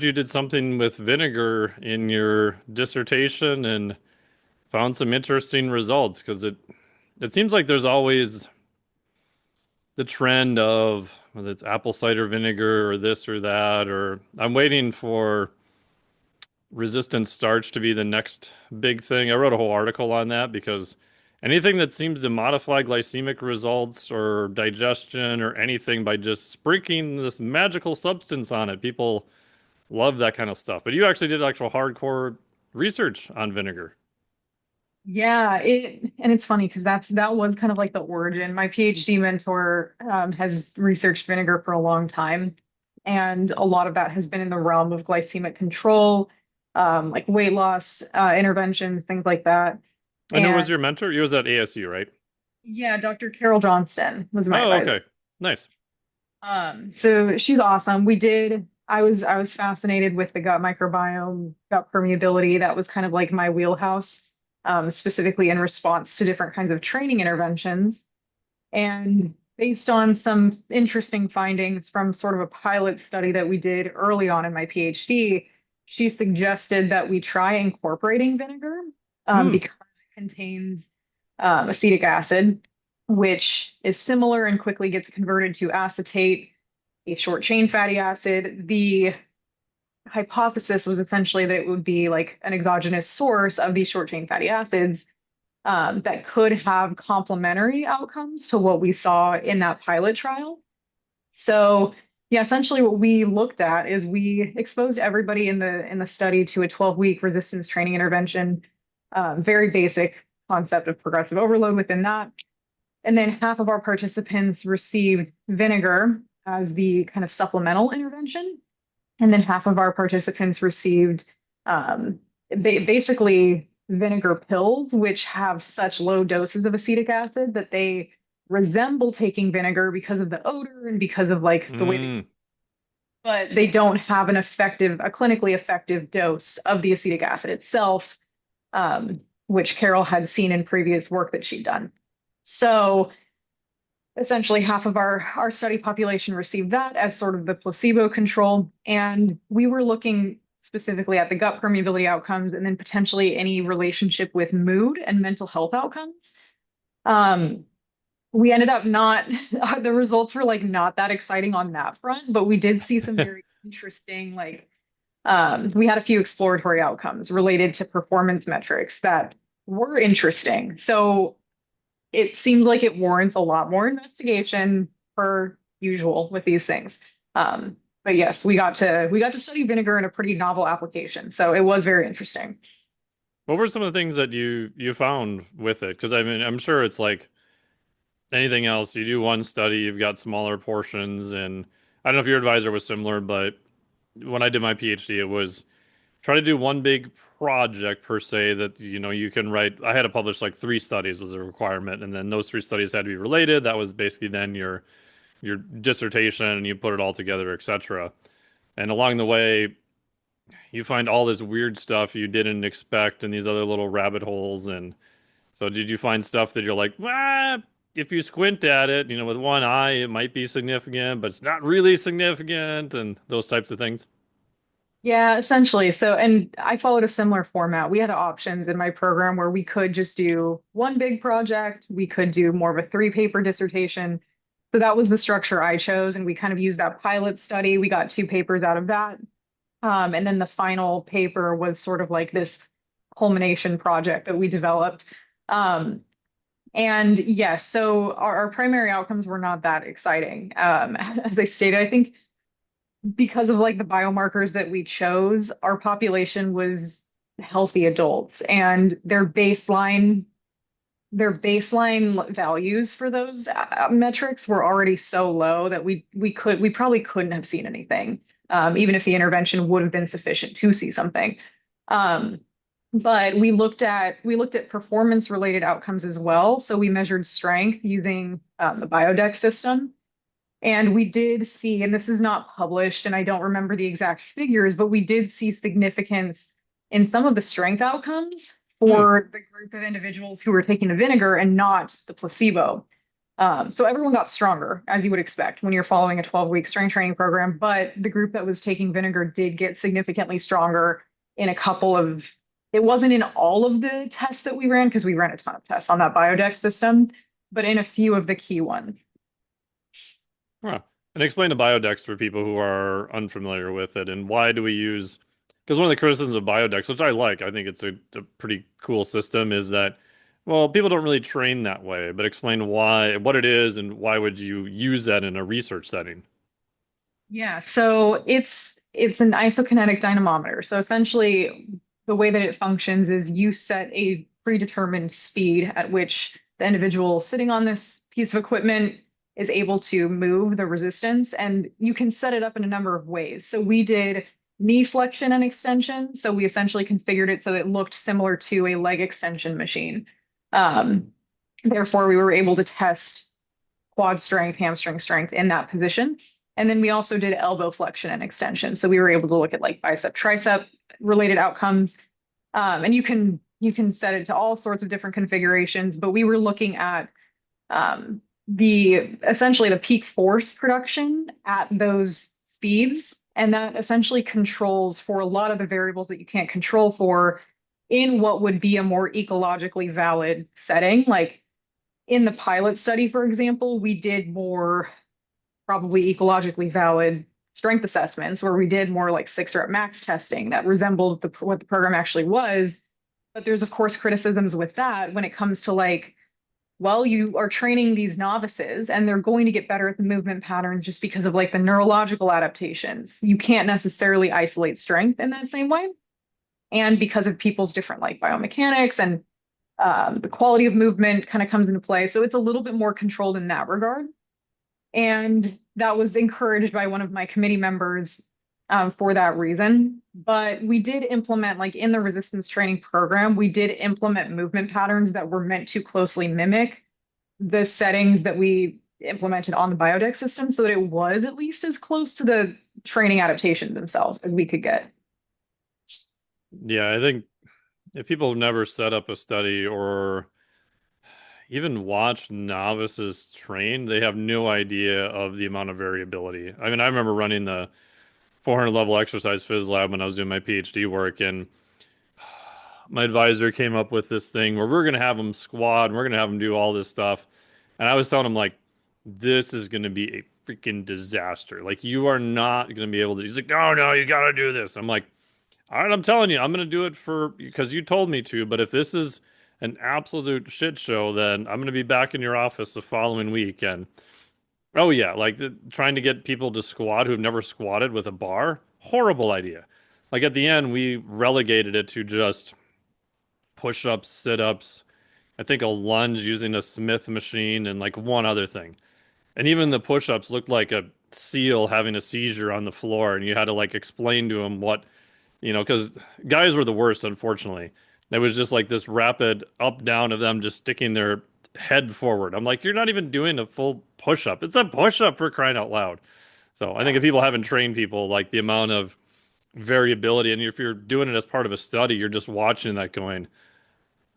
You did something with vinegar in your dissertation and found some interesting results because it seems like there's always the trend of whether it's apple cider vinegar or this or that, or I'm waiting for resistant starch to be the next big thing. I wrote a whole article on that because anything that seems to modify glycemic results or digestion or anything by just sprinkling this magical substance on it, people love that kind of stuff. But you actually did actual hardcore research on vinegar. Yeah, and it's funny because that was kind of like the origin. My PhD mentor has researched vinegar for a long time, and a lot of that has been in the realm of glycemic control, like weight loss interventions, things like that. And who was And your mentor? You was at ASU, right? yeah, Dr. Carol Johnston was my Oh, advisor. okay. Nice. So she's awesome. I was fascinated with the gut microbiome, gut permeability. That was kind of like my wheelhouse, specifically in response to different kinds of training interventions. And based on some interesting findings from sort of a pilot study that we did early on in my PhD, she suggested that we try incorporating vinegar Hmm. because it contains acetic acid, which is similar and quickly gets converted to acetate, a short chain fatty acid. The hypothesis was essentially that it would be like an exogenous source of these short chain fatty acids that could have complementary outcomes to what we saw in that pilot trial. So, yeah, essentially what we looked at is we exposed everybody in the study to a 12-week resistance training intervention, very basic concept of progressive overload within that. And then half of our participants received vinegar as the kind of supplemental intervention. And then half of our participants received basically vinegar pills, which have such low doses of acetic acid that they resemble taking vinegar because of the odor and because of like the way they, Hmm. but they don't have a clinically effective dose of the acetic acid itself, which Carol had seen in previous work that she'd done. So essentially half of our study population received that as sort of the placebo control. And we were looking specifically at the gut permeability outcomes and then potentially any relationship with mood and mental health outcomes. Um, we ended up not, the results were like not that exciting on that front, but we did see some very interesting, like, we had a few exploratory outcomes related to performance metrics that were interesting. So it seems like it warrants a lot more investigation per usual with these things. But yes, we got to study vinegar in a pretty novel application, so it was very interesting. What were some of the things that you found with it? Because I mean, I'm sure it's like anything else. You do one study, you've got smaller portions, and I don't know if your advisor was similar, but when I did my PhD, it was try to do one big project per se that you can write. I had to publish like three studies was a requirement, and then those three studies had to be related. That was basically then your dissertation, and you put it all together, etc. And along the way, you find all this weird stuff you didn't expect, and these other little rabbit holes. And so, did you find stuff that you're like, ah, if you squint at it, with one eye, it might be significant, but it's not really significant, and those types of things? Yeah, essentially. So, and I followed a similar format. We had options in my program where we could just do one big project, we could do more of a three-paper dissertation. So that was the structure I chose, and we kind of used that pilot study. We got two papers out of that. And then the final paper was sort of like this culmination project that we developed. Um, and yes, so our primary outcomes were not that exciting. As I stated, I think because of like the biomarkers that we chose, our population was healthy adults, and their baseline values for those metrics were already so low that we probably couldn't have seen anything, even if the intervention would have been sufficient to see something. Um, but we looked at performance related outcomes as well. So we measured strength using the Biodex system. And we did see, and this is not published, and I don't remember the exact figures, but we did see significance in some of the strength outcomes Hmm. for the group of individuals who were taking the vinegar and not the placebo. So everyone got stronger, as you would expect when you're following a 12-week strength training program. But the group that was taking Vinegar did get significantly stronger in a couple of, it wasn't in all of the tests that we ran because we ran a ton of tests on that Biodex system, but in a few of the key ones. Huh. And explain the Biodex for people who are unfamiliar with it, and why do we use? Because one of the criticisms of Biodex, which I like, I think it's a pretty cool system, is that, well, people don't really train that way. But explain why, what it is, and why would you use that in a research setting? Yeah, so it's an isokinetic dynamometer. So essentially, the way that it functions is you set a predetermined speed at which the individual sitting on this piece of equipment is able to move the resistance, and you can set it up in a number of ways. So we did knee flexion and extension. So we essentially configured it so it looked similar to a leg extension machine. Um, Therefore, we were able to test quad strength, hamstring strength in that position. And then we also did elbow flexion and extension. So we were able to look at like bicep, tricep related outcomes. And you can set it to all sorts of different configurations, but we were looking at the essentially the peak force production at those speeds. And that essentially controls for a lot of the variables that you can't control for in what would be a more ecologically valid setting. Like in the pilot study, for example, we did more probably ecologically valid strength assessments where we did more like 6 rep max testing that resembled what the program actually was. But there's, of course, criticisms with that when it comes to like, well, you are training these novices and they're going to get better at the movement patterns just because of like the neurological adaptations. You can't necessarily isolate strength in that same way. And because of people's different like biomechanics and the quality of movement kind of comes into play. So it's a little bit more controlled in that regard. And that was encouraged by one of my committee members for that reason. But we did implement, like in the resistance training program, we did implement movement patterns that were meant to closely mimic the settings that we implemented on the Biodex system so that it was at least as close to the training adaptations themselves as we could get. Yeah, I think if people have never set up a study or even watched novices train, they have no idea of the amount of variability. I mean, I remember running the 400 level exercise phys lab when I was doing my PhD work, and my advisor came up with this thing where we're going to have them squat and we're going to have them do all this stuff. And I was telling him, like, this is going to be a freaking disaster. Like, you are not going to be able to. He's like, no, no, you got to do this. I'm like, all right, I'm telling you, I'm going to do it for because you told me to. But if this is an absolute shit show, then I'm going to be back in your office the following week. And oh, yeah, like trying to get people to squat who've never squatted with a bar, horrible idea. Like, at the end, we relegated it to just push ups, sit ups, I think a lunge using a Smith machine, and like one other thing. And even the push ups looked like a seal having a seizure on the floor, and you had to like explain to him what, because guys were the worst, unfortunately. It was just like this rapid up down of them just sticking their head forward. I'm like, you're not even doing a full push up. It's a push up for crying out loud. So I think if people haven't trained people, like the amount of variability, and if you're doing it as part of a study, you're just watching that going,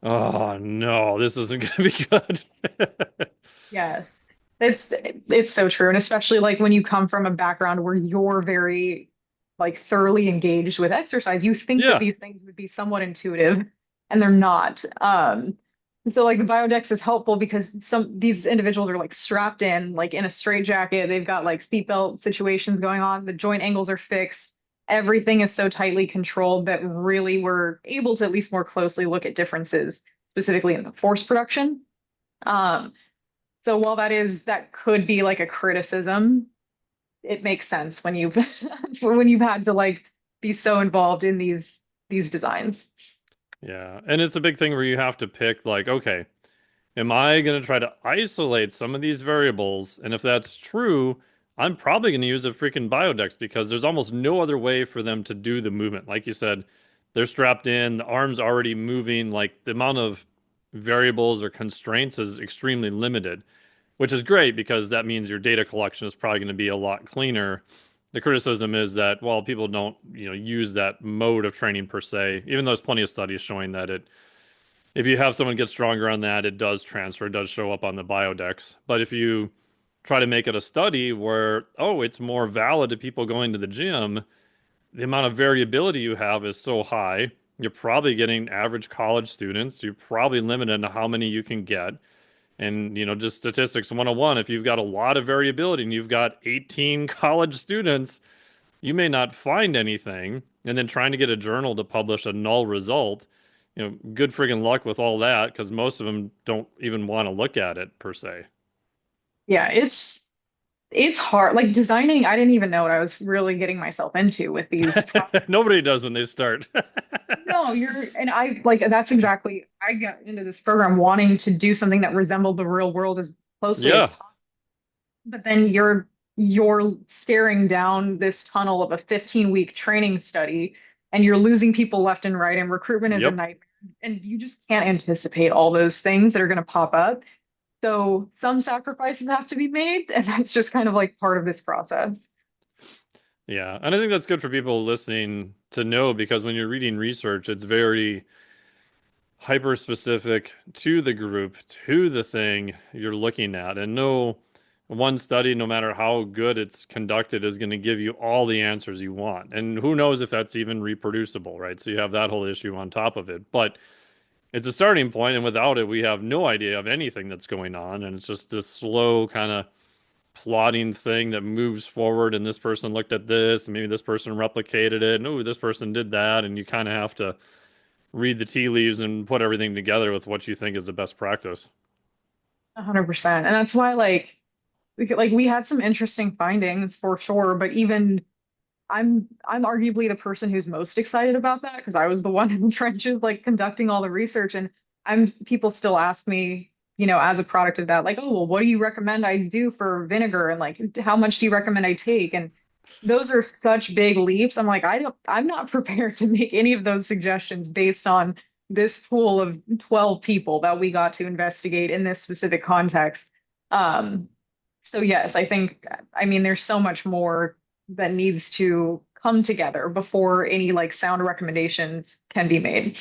oh no, this isn't going to be good. Yes. It's so true. And especially like when you come from a background where you're very like thoroughly engaged with exercise, you think that Yeah, these things would be somewhat intuitive and they're not. And so like the Biodex is helpful because some these individuals are like strapped in, like in a straight jacket. They've got like seatbelt situations going on. The joint angles are fixed. Everything is so tightly controlled that really we're able to at least more closely look at differences, specifically in the force production. Um, so while that could be like a criticism, it makes sense when you've when you've had to like be so involved in these designs. yeah. And it's a big thing where you have to pick, like, okay, am I going to try to isolate some of these variables? And if that's true, I'm probably going to use a freaking Biodex because there's almost no other way for them to do the movement. Like you said, they're strapped in, the arm's already moving, like the amount of variables or constraints is extremely limited, which is great because that means your data collection is probably going to be a lot cleaner. The criticism is that, well, people don't, use that mode of training per se, even though there's plenty of studies showing that if you have someone get stronger on that, it does transfer, it does show up on the Biodex. But if you try to make it a study where, oh, it's more valid to people going to the gym, the amount of variability you have is so high. You're probably getting average college students. You're probably limited to how many you can get. And, just statistics 101, if you've got a lot of variability and you've got 18 college students, you may not find anything. And then trying to get a journal to publish a null result, good friggin' luck with all that because most of them don't even want to look at it per se. Yeah, it's hard. Like designing, I didn't even know what I was really getting myself into with these. Nobody does when they start. No, and I like that's exactly, I got into this program wanting to do something that resembled the real world as closely as Yeah. possible. But then you're staring down this tunnel of a 15-week training study and you're losing people left and right and recruitment is a Yep. nightmare and you just can't anticipate all those things that are going to pop up. So some sacrifices have to be made, and that's just kind of like part of this process. Yeah. And I think that's good for people listening to know because when you're reading research, it's very hyper specific to the group, to the thing you're looking at. And no one study, no matter how good it's conducted, is going to give you all the answers you want. And who knows if that's even reproducible, right? So you have that whole issue on top of it. But it's a starting point, and without it, we have no idea of anything that's going on. And it's just this slow kind of plotting thing that moves forward. And this person looked at this, and maybe this person replicated it, and oh, this person did that. And you kind of have to read the tea leaves and put everything together with what you think is the best practice. 100%. And that's why we had some interesting findings for sure, but even I'm arguably the person who's most excited about that because I was the one in the trenches like conducting all the research and I'm people still ask me, as a product of that, like, oh, well, what do you recommend I do for vinegar and like how much do you recommend I take? And those are such big leaps. I'm not prepared to make any of those suggestions based on this pool of 12 people that we got to investigate in this specific context. Um, so yes, I mean, there's so much more that needs to come together before any like sound recommendations can be made.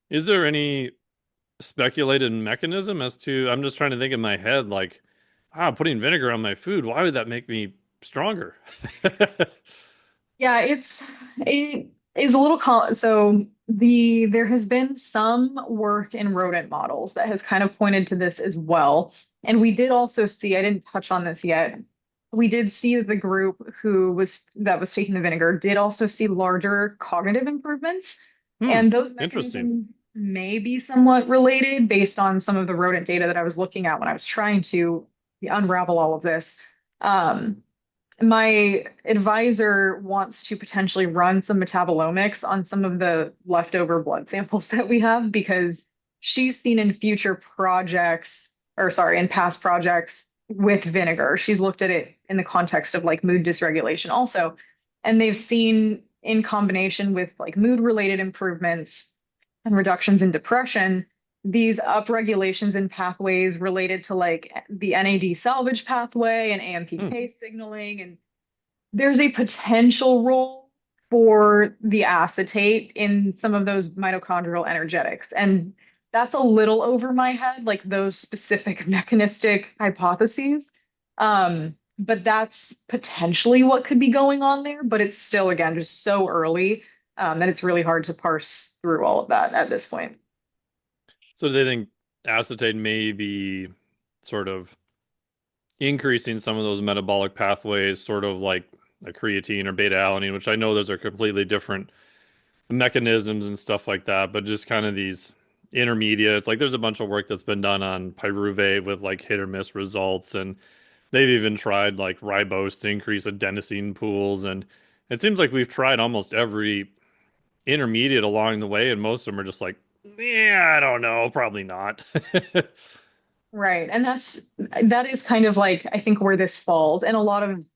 Is there any speculated mechanism as to, I'm just trying to think in my head, like, putting vinegar on my food, why would that make me stronger? Yeah, it is a little so there has been some work in rodent models that has kind of pointed to this as well. And we did also see, I didn't touch on this yet. We did see that the group that was taking the vinegar did also see larger cognitive improvements. Hmm, And those interesting. mechanisms may be somewhat related based on some of the rodent data that I was looking at when I was trying to unravel all of this. Um, my advisor wants to potentially run some metabolomics on some of the leftover blood samples that we have because she's seen in future projects, or sorry, in past projects with vinegar. She's looked at it in the context of like mood dysregulation also. And they've seen in combination with like mood related improvements and reductions in depression, these upregulations in pathways related to like the NAD salvage pathway and Hmm. AMPK signaling. And there's a potential role for the acetate in some of those mitochondrial energetics. And that's a little over my head, like those specific mechanistic hypotheses. But that's potentially what could be going on there. But it's still, again, just so early that it's really hard to parse through all of that at this point. So do they think acetate may be sort of increasing some of those metabolic pathways, sort of like a creatine or beta alanine, which I know those are completely different mechanisms and stuff like that, but just kind of these intermediates. Like there's a bunch of work that's been done on pyruvate with like hit or miss results, and they've even tried like ribose to increase adenosine pools. And it seems like we've tried almost every intermediate along the way, and most of them are just like, yeah, I don't know, probably not. Right. And that is kind of like, I think where this falls. And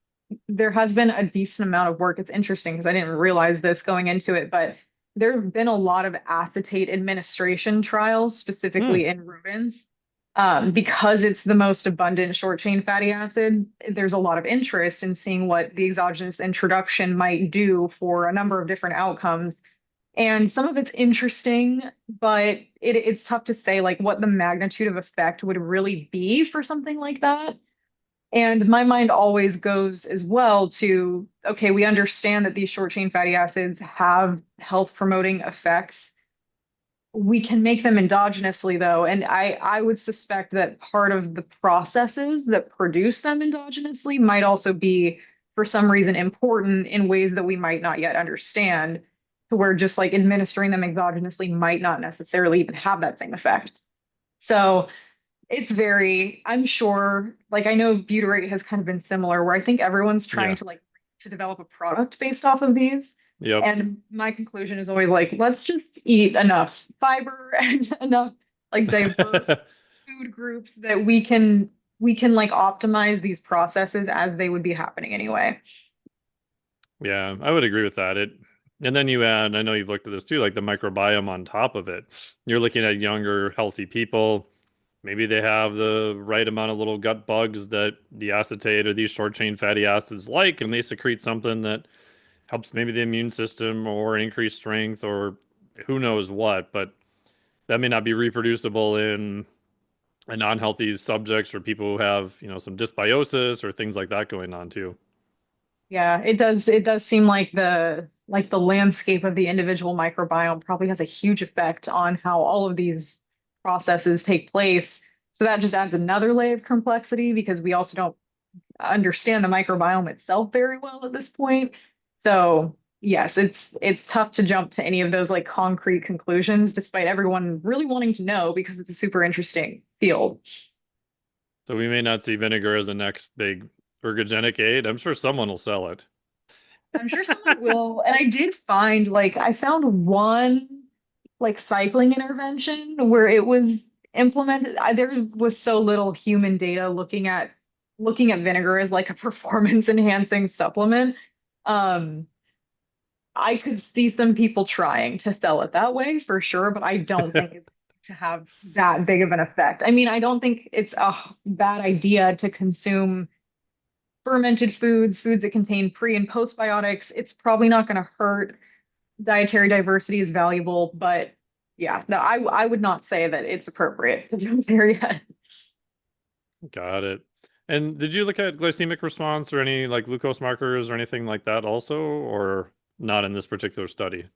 there has been a decent amount of work. It's interesting because I didn't realize this going into it, but there have been a lot of acetate administration trials, Hmm. specifically in rodents. Because it's the most abundant short chain fatty acid, there's a lot of interest in seeing what the exogenous introduction might do for a number of different outcomes. And some of it's interesting, but it's tough to say like what the magnitude of effect would really be for something like that. And my mind always goes as well to, okay, we understand that these short chain fatty acids have health promoting effects. We can make them endogenously though, and I would suspect that part of the processes that produce them endogenously might also be for some reason important in ways that we might not yet understand, to where just like administering them exogenously might not necessarily even have that same effect. So it's very, I'm sure, like I know butyrate has kind of been similar, where I think everyone's trying Yeah. to like to develop a product based off of these. Yep. And my conclusion is always like, let's just eat enough fiber and enough like diverse food groups that we can like optimize these processes as they would be happening anyway. Yeah, I would agree with that. And then you add, I know you've looked at this too, like the microbiome on top of it. You're looking at younger, healthy people. Maybe they have the right amount of little gut bugs that the acetate or these short chain fatty acids like, and they secrete something that helps maybe the immune system or increase strength or who knows what, but that may not be reproducible in a non-healthy subjects or people who have, some dysbiosis or things like that going on too. Yeah, it does seem like the landscape of the individual microbiome probably has a huge effect on how all of these processes take place. So that just adds another layer of complexity because we also don't understand the microbiome itself very well at this point. So yes, it's tough to jump to any of those like concrete conclusions, despite everyone really wanting to know because it's a super interesting field. So we may not see vinegar as the next big ergogenic aid. I'm sure someone will sell it. I'm sure someone will. And I did find like I found one like cycling intervention where it was implemented. There was so little human data looking at vinegar as like a performance enhancing supplement. Um, I could see some people trying to sell it that way for sure, but I don't think it's to have that big of an effect. I mean, I don't think it's a bad idea to consume fermented foods, foods that contain pre and postbiotics. It's probably not going to hurt. Dietary diversity is valuable, but yeah, no, I would not say that it's appropriate to jump there yet. Got it. And did you look at glycemic response or any like glucose markers or anything like that also, or not in this particular study?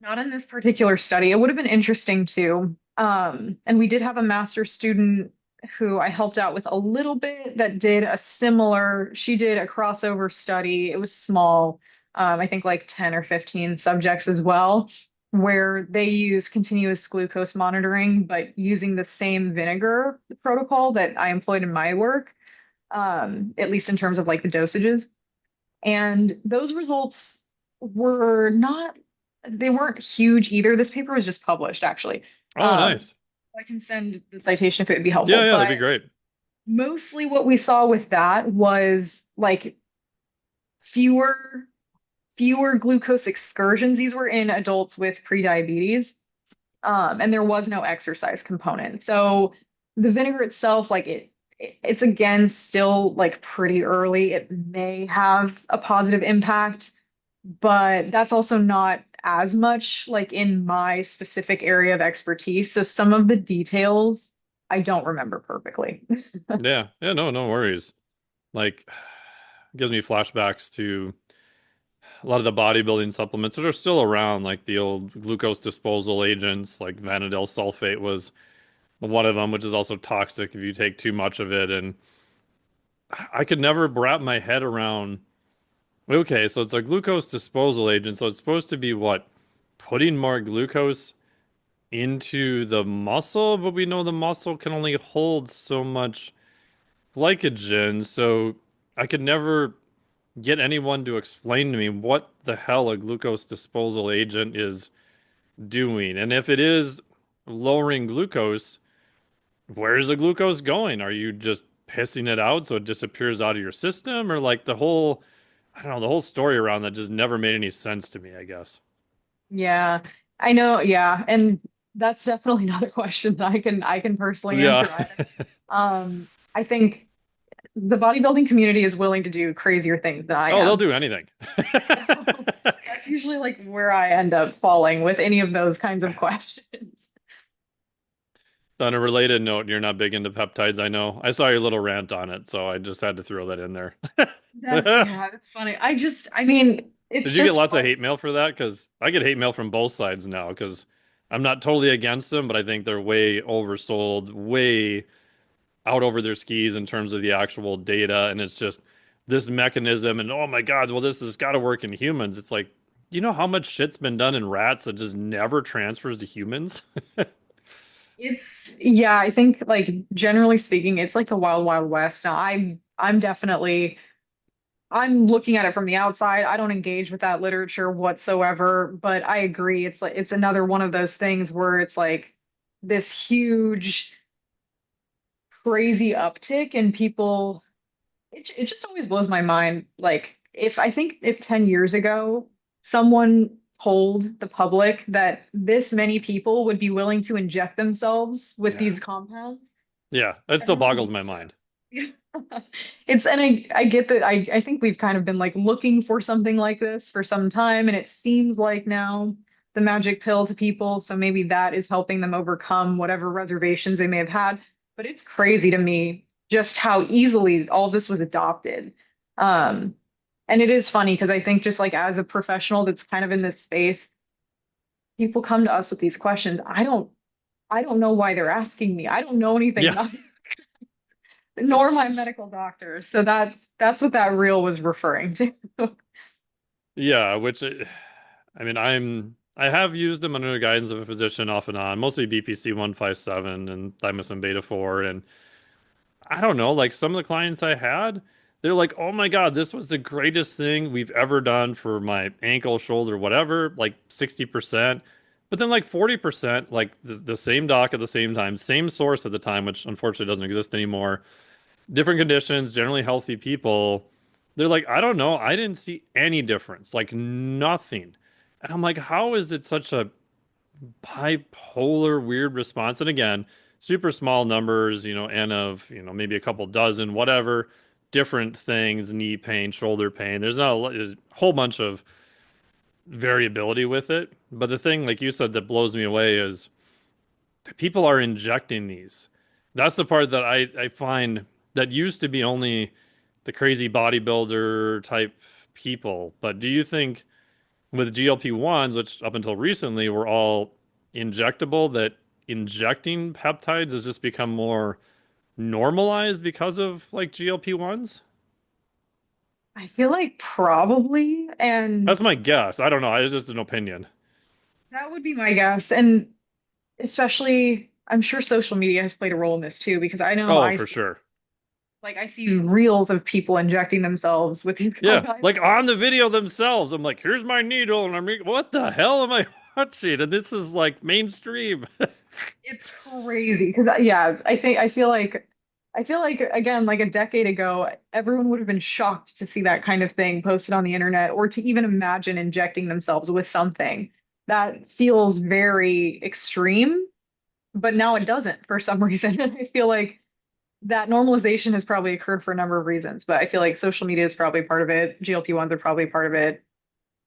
Not in this particular study. It would have been interesting too. And we did have a master student who I helped out with a little bit that did a similar, she did a crossover study. It was small, I think like 10 or 15 subjects as well, where they use continuous glucose monitoring, but using the same vinegar protocol that I employed in my work, at least in terms of like the dosages. And those results were not, they weren't huge either. This paper was just published, actually. Oh, Um, nice. I can send the citation if it would be Yeah, helpful. yeah, that'd be But great. mostly what we saw with that was like fewer fewer glucose excursions. These were in adults with prediabetes, and there was no exercise component. So the vinegar itself, like it's again still like pretty early. It may have a positive impact, but that's also not as much like in my specific area of expertise. So some of the details I don't remember perfectly. Yeah, yeah, no, no worries. Like, it gives me flashbacks to a lot of the bodybuilding supplements that are still around, like the old glucose disposal agents, like vanadyl sulfate was one of them, which is also toxic if you take too much of it. And I could never wrap my head around, okay, so it's a glucose disposal agent, so it's supposed to be what? Putting more glucose into the muscle, but we know the muscle can only hold so much glycogen, so I could never get anyone to explain to me what the hell a glucose disposal agent is doing. And if it is lowering glucose, where's the glucose going? Are you just pissing it out so it disappears out of your system? Or like I don't know, the whole story around that just never made any sense to me, I guess. Yeah, I know. Yeah, and that's definitely not a question that I can personally Yeah. answer either. I think the bodybuilding community is willing to do crazier things than I Oh, they'll am. do anything. So That's usually like where I end up falling with any of those kinds of questions. On a related note, you're not big into peptides, I know. I saw your little rant on it, so I just had to throw that in there. Yeah, that's funny. I mean, it's Did you get just lots of funny. hate mail for that? Because I get hate mail from both sides now, because I'm not totally against them, but I think they're way oversold, way out over their skis in terms of the actual data. And it's just this mechanism, and oh my God, well, this has got to work in humans. It's like, you know how much shit's been done in rats that just never transfers to humans? Yeah, I think like generally speaking, it's like the wild, wild west. Now, I'm definitely I'm looking at it from the outside. I don't engage with that literature whatsoever, but I agree. It's like it's another one of those things where it's like this huge, crazy uptick in people. It just always blows my mind. Like if I think if 10 years ago someone told the public that this many people would be willing to inject themselves with Yeah. these compounds, Yeah, that still everyone would boggles be my mind. yeah. It's and I get that I think we've kind of been like looking for something like this for some time, and it seems like now the magic pill to people, so maybe that is helping them overcome whatever reservations they may have had. But it's crazy to me just how easily all this was adopted. Um, and it is funny because I think just like as a professional that's kind of in this space, people come to us with these questions. I don't know why they're asking me. I don't know anything Yeah. about nor my medical doctor. So that's what that reel was referring to. Yeah, I mean, I have used them under the guidance of a physician off and on, mostly BPC 157 and thymosin beta 4. And I don't know, like some of the clients I had, they're like, oh my God, this was the greatest thing we've ever done for my ankle, shoulder, whatever, like 60%. But then like 40%, like the same doc at the same time, same source at the time, which unfortunately doesn't exist anymore, different conditions, generally healthy people. They're like, I don't know, I didn't see any difference, like nothing. And I'm like, how is it such a bipolar weird response? And again, super small numbers, n of, maybe a couple dozen, whatever, different things, knee pain, shoulder pain. There's a whole bunch of variability with it. But the thing, like you said, that blows me away is people are injecting these. That's the part that I find that used to be only the crazy bodybuilder type people. But do you think with GLP-1s, which up until recently were all injectable, that injecting peptides has just become more normalized because of like GLP-1s? I feel like probably, and That's my guess. I don't know. It's just an opinion. that would be my guess. And especially, I'm sure social media has played a role in this too, because I know Oh, I for see sure. like I see reels of people injecting themselves with these Yeah, compounds. like on the video themselves, I'm like, here's my needle, and I'm like, what the hell am I watching? And this is like mainstream. It's crazy because yeah, I feel like again, like a decade ago, everyone would have been shocked to see that kind of thing posted on the internet or to even imagine injecting themselves with something that feels very extreme, but now it doesn't for some reason. And I feel like that normalization has probably occurred for a number of reasons, but I feel like social media is probably part of it. GLP-1s are probably part of it.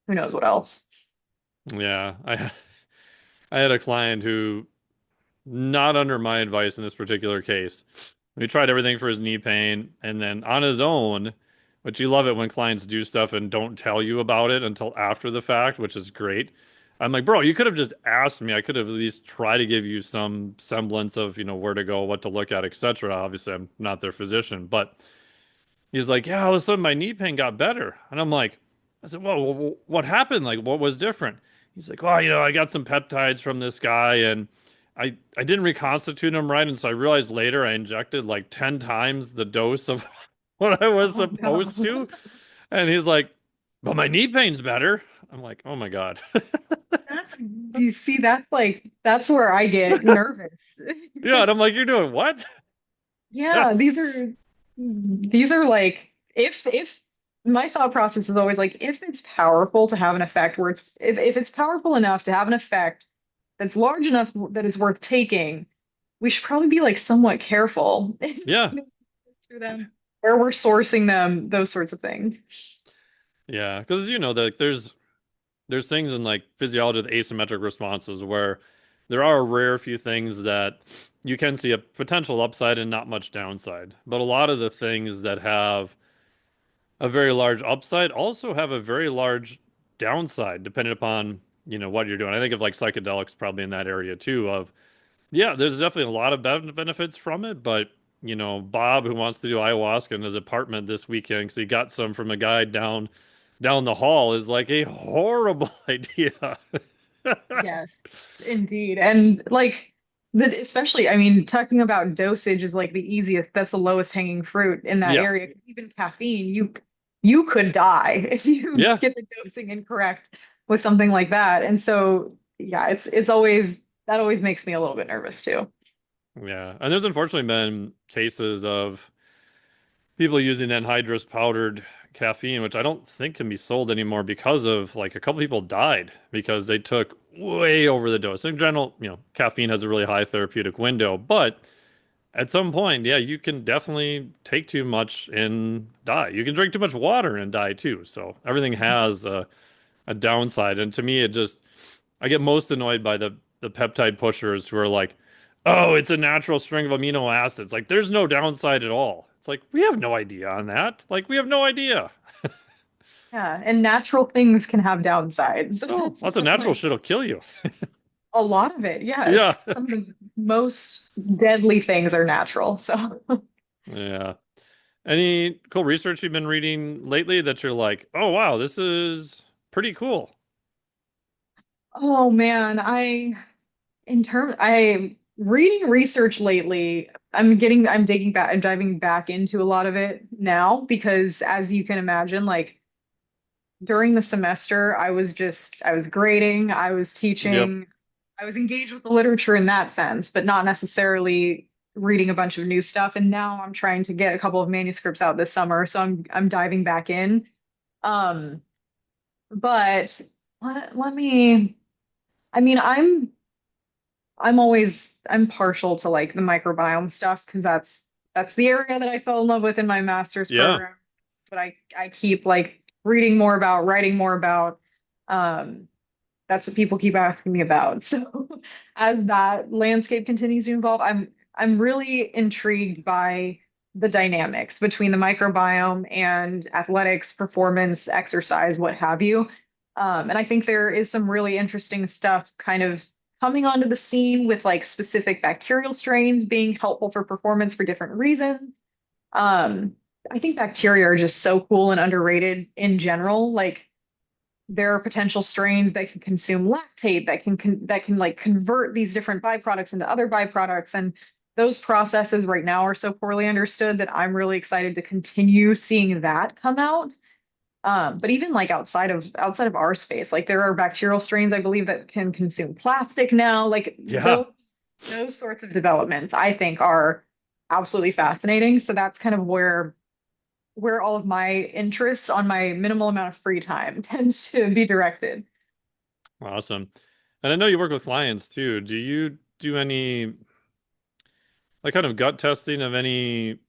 Who knows what else? Yeah, I had a client who, not under my advice in this particular case, he tried everything for his knee pain, and then on his own, which you love it when clients do stuff and don't tell you about it until after the fact, which is great. I'm like, bro, you could have just asked me. I could have at least tried to give you some semblance of, where to go, what to look at, etc. Obviously, I'm not their physician, but he's like, yeah, all of a sudden my knee pain got better. And I'm like, I said, well, what happened? Like, what was different? He's like, well, I got some peptides from this guy and I didn't reconstitute them right. And so I realized later I injected like 10 times the dose of what I was Oh supposed no. to. And he's like, but my knee pain's better. I'm like, oh my God. That's you see, that's like that's where I get nervous. Yeah. And I'm like, you're doing what? Yeah, these are like if my thought process is always like if it's powerful to have an effect where if it's powerful enough to have an effect that's large enough that it's worth taking, we should probably be like somewhat careful Yeah. through them where we're sourcing them, those sorts of things. Yeah. Because, there's there's things in like physiology with asymmetric responses where there are a rare few things that you can see a potential upside and not much downside. But a lot of the things that have a very large upside also have a very large downside depending upon, what you're doing. I think of like psychedelics probably in that area too of, yeah, there's definitely a lot of benefits from it, but Bob who wants to do ayahuasca in his apartment this weekend because he got some from a guy down the hall is like a horrible idea. Yes, indeed. And like especially, I mean, talking about dosage is like the easiest, that's the lowest hanging fruit in that Yeah. area. Even caffeine, you could die if you Yeah. get the dosing incorrect with something like that. And so yeah, it's always that always makes me a little bit nervous too. Yeah. And there's unfortunately been cases of people using anhydrous powdered caffeine, which I don't think can be sold anymore because of like a couple people died because they took way over the dose. In general, caffeine has a really high therapeutic window, but at some point, yeah, you can definitely take too much and die. You can drink too much water and die too. So everything has a downside. And to me, I get most annoyed by the peptide pushers who are like, "Oh, it's a natural string of amino acids." Like, there's no downside at all. It's like we have no idea on that. Like, we have no idea. Yeah, and natural things can have downsides. Oh, lots of natural Like shit will kill you. a lot of it, Yeah, yes. Some of the most deadly things are natural. So yeah. Any cool research you've been reading lately that you're like, "Oh, wow, this is pretty cool." oh man, I reading research lately, I'm digging back, I'm diving back into a lot of it now because as you can imagine, like during the semester, I was grading, I was Yep. teaching, I was engaged with the literature in that sense, but not necessarily reading a bunch of new stuff. And now I'm trying to get a couple of manuscripts out this summer, so I'm diving back in. Um, but let me, I mean, I'm partial to like the microbiome stuff because that's the area that I fell in love with in my master's Yeah. program. But I keep like reading more about, writing more about. Um, that's what people keep asking me about. So as that landscape continues to evolve, I'm really intrigued by the dynamics between the microbiome and athletics, performance, exercise, what have you. And I think there is some really interesting stuff kind of coming onto the scene with like specific bacterial strains being helpful for performance for different reasons. Um, I think bacteria are just so cool and underrated in general. Like there are potential strains that can consume lactate that can like convert these different byproducts into other byproducts, and those processes right now are so poorly understood that I'm really excited to continue seeing that come out. But even like outside of our space, like there are bacterial strains I believe that can consume plastic now. Like Yeah. those sorts of developments I think are absolutely fascinating. So that's kind of where all of my interests on my minimal amount of free time tends to be directed. Awesome. And I know you work with clients too. Do you do any like kind of gut testing of any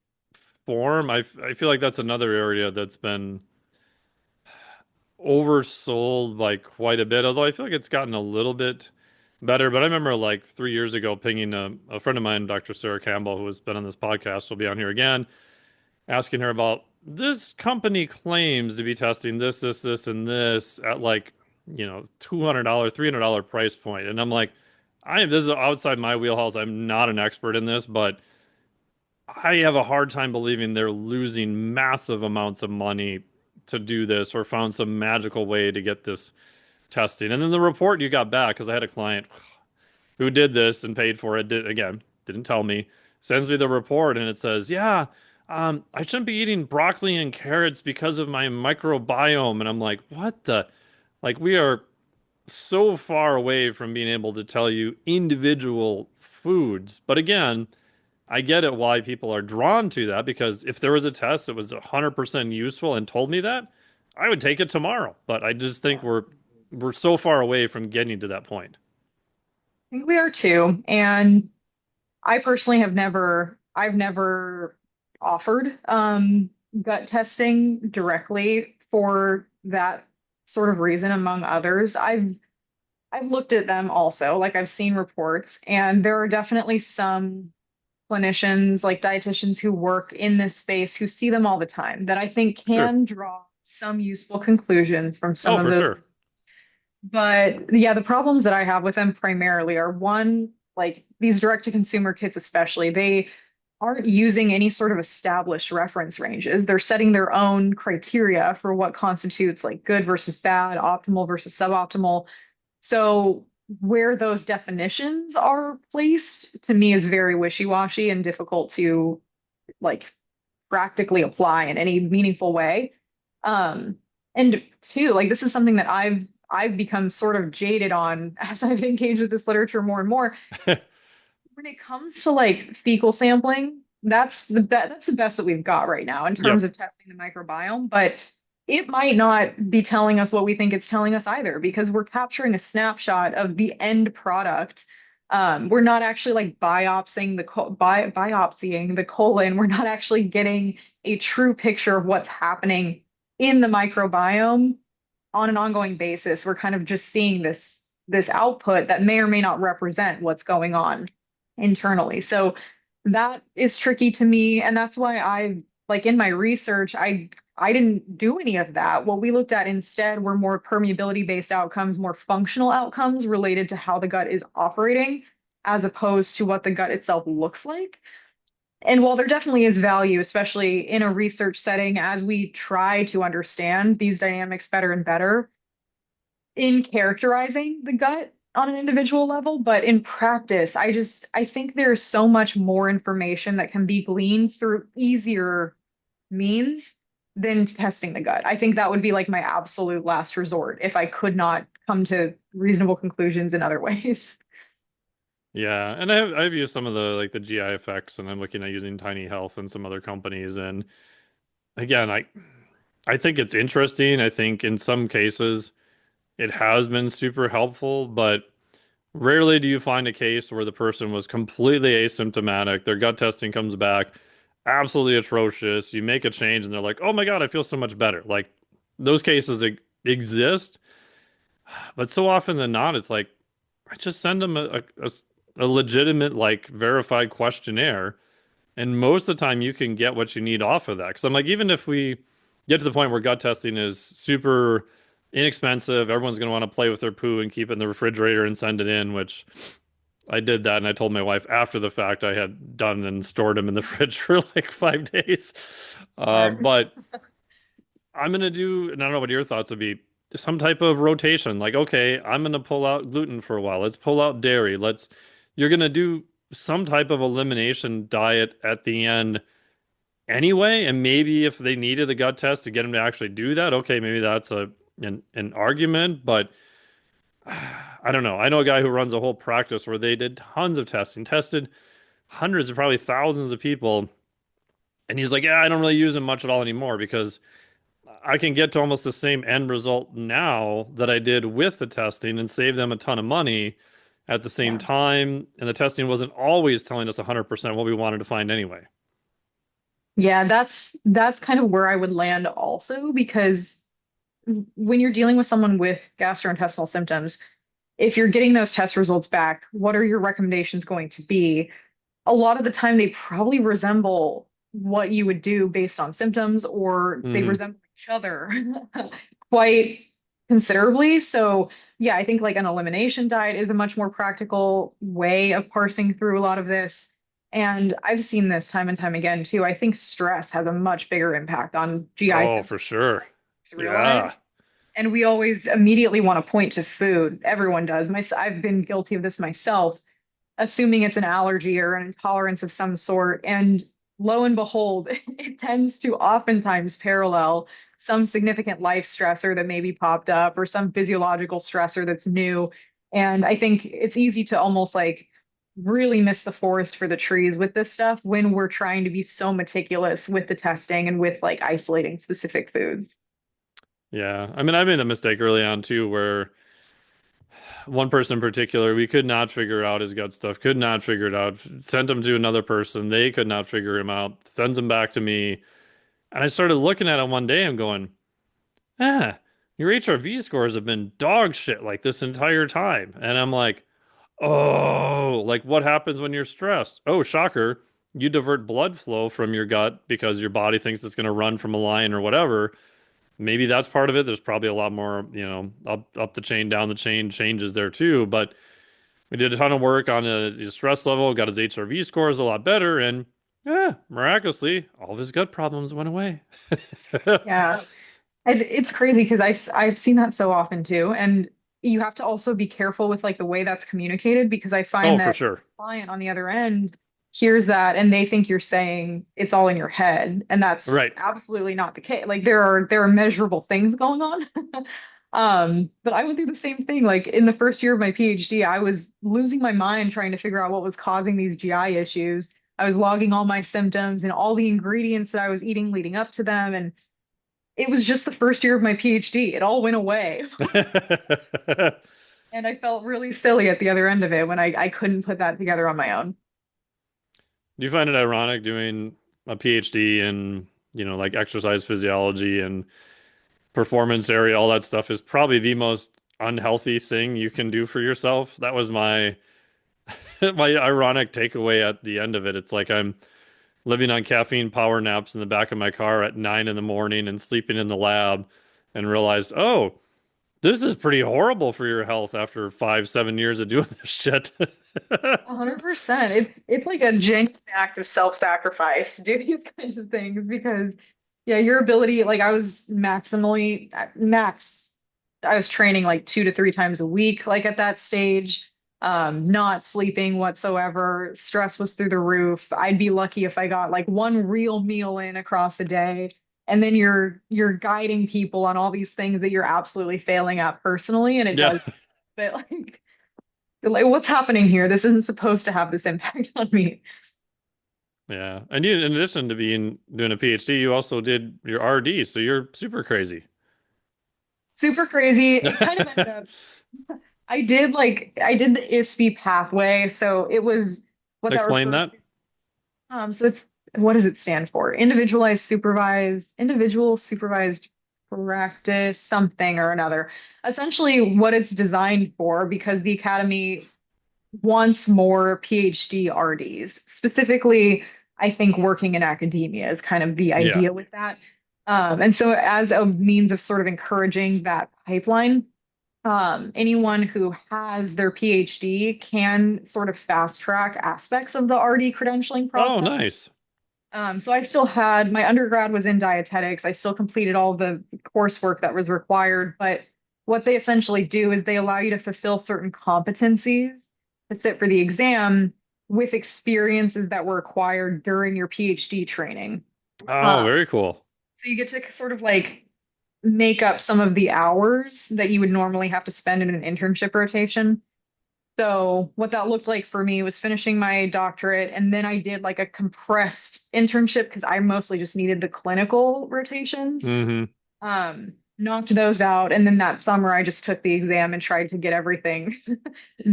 form? I feel like that's another area that's been oversold by quite a bit, although I feel like it's gotten a little bit better. But I remember like 3 years ago pinging a friend of mine, Dr. Sarah Campbell, who has been on this podcast, will be on here again, asking her about this company claims to be testing this, and this at like, $200, $300 price point. And I'm like, this is outside my wheelhouse. I'm not an expert in this, but I have a hard time believing they're losing massive amounts of money to do this or found some magical way to get this testing. And then the report you got back, because I had a client who did this and paid for it, didn't tell me, sends me the report and it says, yeah, I shouldn't be eating broccoli and carrots because of my microbiome. And I'm like, what the? Like, we are so far away from being able to tell you individual foods. But again, I get it why people are drawn to that because if there was a test that was 100% useful and told me that, I would take it tomorrow. But I just think Yeah. we're so far away from getting to that point. I think we are too. And I personally I've never offered gut testing directly for that sort of reason among others. I've looked at them also, like I've seen reports, and there are definitely some clinicians, like dietitians who work in this space who see them all the time that I think Sure. can draw some useful conclusions from some Oh, of for those. sure. But yeah, the problems that I have with them primarily are one, like these direct to consumer kits, especially, they aren't using any sort of established reference ranges. They're setting their own criteria for what constitutes like good versus bad, optimal versus suboptimal. So where those definitions are placed to me is very wishy-washy and difficult to like practically apply in any meaningful way. Um, and two, like this is something that I've become sort of jaded on as I've engaged with this literature more and more. When it comes to like fecal sampling, that's the best that we've got right now in terms Yep. of testing the microbiome, but it might not be telling us what we think it's telling us either because we're capturing a snapshot of the end product. We're not actually like biopsying the colon. We're not actually getting a true picture of what's happening in the microbiome on an ongoing basis. We're kind of just seeing this output that may or may not represent what's going on internally. So that is tricky to me, and that's why I like in my research I didn't do any of that. What we looked at instead were more permeability based outcomes, more functional outcomes related to how the gut is operating as opposed to what the gut itself looks like. And while there definitely is value, especially in a research setting, as we try to understand these dynamics better and better in characterizing the gut on an individual level, but in practice, I think there's so much more information that can be gleaned through easier means than testing the gut. I think that would be like my absolute last resort if I could not come to reasonable conclusions in other ways. Yeah, and I've used some of the like the GI effects, and I'm looking at using Tiny Health and some other companies. And again, I think it's interesting. I think in some cases it has been super helpful, but rarely do you find a case where the person was completely asymptomatic. Their gut testing comes back absolutely atrocious. You make a change, and they're like, "Oh my God, I feel so much better." Like those cases exist, but so often than not, it's like I just send them a legitimate, like verified questionnaire. And most of the time you can get what you need off of that. Because I'm like, even if we get to the point where gut testing is super inexpensive, everyone's going to want to play with their poo and keep it in the refrigerator and send it in, which I did that. And I told my wife after the fact I had done and stored them in the fridge for like 5 days. Smart. But I'm going to do, and I don't know what your thoughts would be, some type of rotation. Like, okay, I'm going to pull out gluten for a while. Let's pull out dairy. You're going to do some type of elimination diet at the end anyway. And maybe if they needed the gut test to get them to actually do that, okay, maybe that's an argument. But I don't know. I know a guy who runs a whole practice where they did tons of testing, tested hundreds of probably thousands of people. And he's like, yeah, I don't really use them much at all anymore because I can get to almost the same end result now that I did with the testing and save them a ton of money at the same Yeah. time. And the testing wasn't always telling us 100% what we wanted to find anyway. Yeah, that's kind of where I would land also because when you're dealing with someone with gastrointestinal symptoms, if you're getting those test results back, what are your recommendations going to be? A lot of the time, they probably resemble what you would do based on symptoms, or they Hmm. resemble each other quite considerably. So, yeah, I think like an elimination diet is a much more practical way of parsing through a lot of this. And I've seen this time and time again too. I think stress has a much bigger impact on GI Oh, for symptoms sure. than we realize. Yeah. And we always immediately want to point to food. Everyone does. I've been guilty of this myself, assuming it's an allergy or an intolerance of some sort. And lo and behold, it tends to oftentimes parallel some significant life stressor that maybe popped up or some physiological stressor that's new. And I think it's easy to almost like really miss the forest for the trees with this stuff when we're trying to be so meticulous with the testing and with like isolating specific foods. Yeah. I mean, I made the mistake early on too, where one person in particular, we could not figure out his gut stuff, could not figure it out. Sent him to another person. They could not figure him out. Sends him back to me. And I started looking at him one day and going, ah, your HRV scores have been dog shit like this entire time. And I'm like, oh, like what happens when you're stressed? Oh, shocker. You divert blood flow from your gut because your body thinks it's going to run from a lion or whatever. Maybe that's part of it. There's probably a lot more, up the chain, down the chain changes there too. But we did a ton of work on his stress level, got his HRV scores a lot better, and yeah, miraculously, all of his gut problems went away. Yeah. And it's crazy because I've seen that so often too. And you have to also be careful with like the way that's communicated because I Oh, find for that sure. client on the other end hears that and they think you're saying it's all in your head. And that's Right. absolutely not the case. Like there are measurable things going on. But I went through the same thing. Like in the first year of my PhD, I was losing my mind trying to figure out what was causing these GI issues. I was logging all my symptoms and all the ingredients that I was eating leading up to them. And it was just the first year of my PhD. It all went away. Do And I felt really silly at the other end of it when I couldn't put that together on my own. you find it ironic doing a PhD in, like exercise physiology and performance area, all that stuff is probably the most unhealthy thing you can do for yourself? That was my my ironic takeaway at the end of it. It's like I'm living on caffeine power naps in the back of my car at 9 in the morning and sleeping in the lab and realized, oh, this is pretty horrible for your health after 5, 7 years of doing this shit. 100%. It's like a genuine act of self-sacrifice to do these kinds of things because yeah, your ability, like I was maximally max, I was training like 2 to 3 times a week, like at that stage, not sleeping whatsoever. Stress was through the roof. I'd be lucky if I got like one real meal in across a day. And then you're guiding people on all these things that you're absolutely failing at personally, and it Yeah. does. But like what's happening here? This isn't supposed to have this impact on me. Yeah. And you, in addition to being doing a PhD, you also did your RD, so you're super crazy. Super crazy. It kind of ended up I did the ISB pathway, so it was what that Explain refers that. to. So it's what does it stand for? Individual supervised practice, something or another. Essentially, what it's designed for, because the academy wants more PhD RDs. Specifically, I think working in academia is kind of the Yeah. idea with that. And so, as a means of sort of encouraging that pipeline, anyone who has their PhD can sort of fast track aspects of the RD credentialing Oh, process. nice. So I still had my undergrad was in dietetics. I still completed all the coursework that was required, but what they essentially do is they allow you to fulfill certain competencies to sit for the exam with experiences that were acquired during your PhD training. Oh, Um, very cool. so you get to sort of like make up some of the hours that you would normally have to spend in an internship rotation. So what that looked like for me was finishing my doctorate, and then I did like a compressed internship because I mostly just needed the clinical rotations. Hmm. Knocked those out, and then that summer I just took the exam and tried to get everything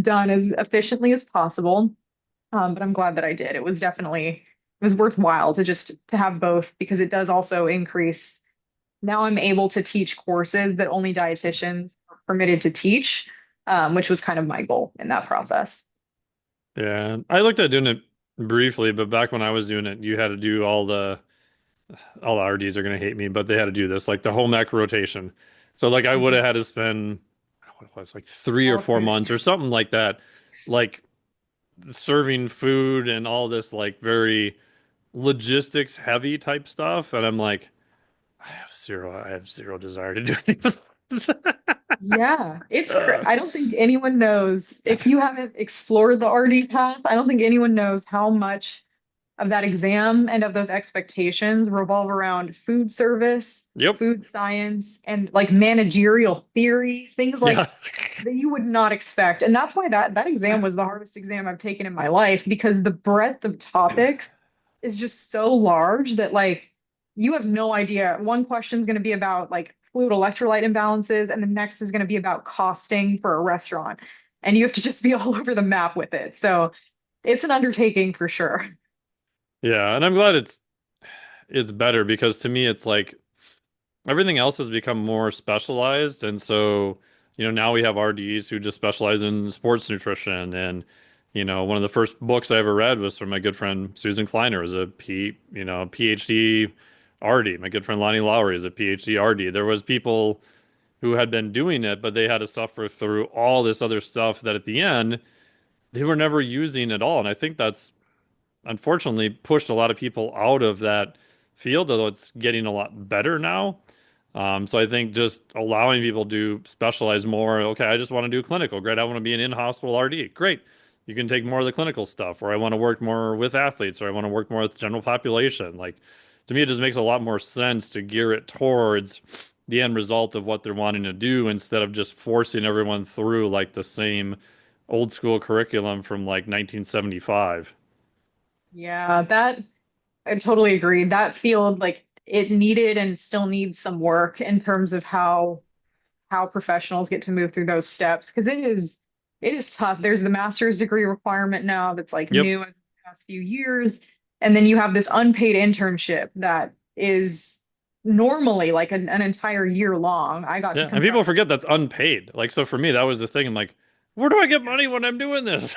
done as efficiently as possible. But I'm glad that I did. It was worthwhile to just to have both because it does also increase. Now I'm able to teach courses that only dietitians are permitted to teach, which was kind of my goal in that process. Yeah. I looked at doing it briefly, but back when I was doing it, you had to do all the RDs are gonna hate me, but they had to do this, like the home ec rotation. So like I would have Mhm. had to spend what it was like 3 or 4 months or Politics. something like that, like serving food and all this like very logistics heavy type stuff. And I'm like, I have zero desire to do any of this. Yeah, it's cra Uh, I don't think anyone knows if you haven't explored the RD path, I don't think anyone knows how much of that exam and of those expectations revolve around food service, yep. food science, and like managerial theory, things Yeah. like that you would not expect. And that's why that exam was the hardest exam I've taken in my life because the breadth of topics is just so large that like you have no idea. One question is going to be about like fluid electrolyte imbalances, and the next is going to be about costing for a restaurant. And you have to just be all over the map with it. So it's an undertaking for sure. Yeah, and I'm glad it's better because to me it's like everything else has become more specialized. And so, now we have RDs who just specialize in sports nutrition. And, one of the first books I ever read was from my good friend Susan Kleiner, who's a PhD RD. My good friend Lonnie Lowry is a PhD RD. There was people who had been doing it, but they had to suffer through all this other stuff that at the end they were never using at all. And I think that's unfortunately pushed a lot of people out of that field, although it's getting a lot better now. So I think just allowing people to specialize more. Okay, I just want to do clinical. Great. I want to be an in-hospital RD. Great. You can take more of the clinical stuff, or I want to work more with athletes, or I want to work more with the general population. Like, to me, it just makes a lot more sense to gear it towards the end result of what they're wanting to do instead of just forcing everyone through like the same old school curriculum from like 1975. Yeah, that I totally agree. That field, like it needed and still needs some work in terms of how professionals get to move through those steps because it is tough. There's the master's degree requirement now that's like Yep. new in the past few years. And then you have this unpaid internship that is normally like an entire year long. I got to Yeah, and confront people forget that's unpaid. Like, so for me, that was the thing. I'm like, where do I get money when I'm doing this?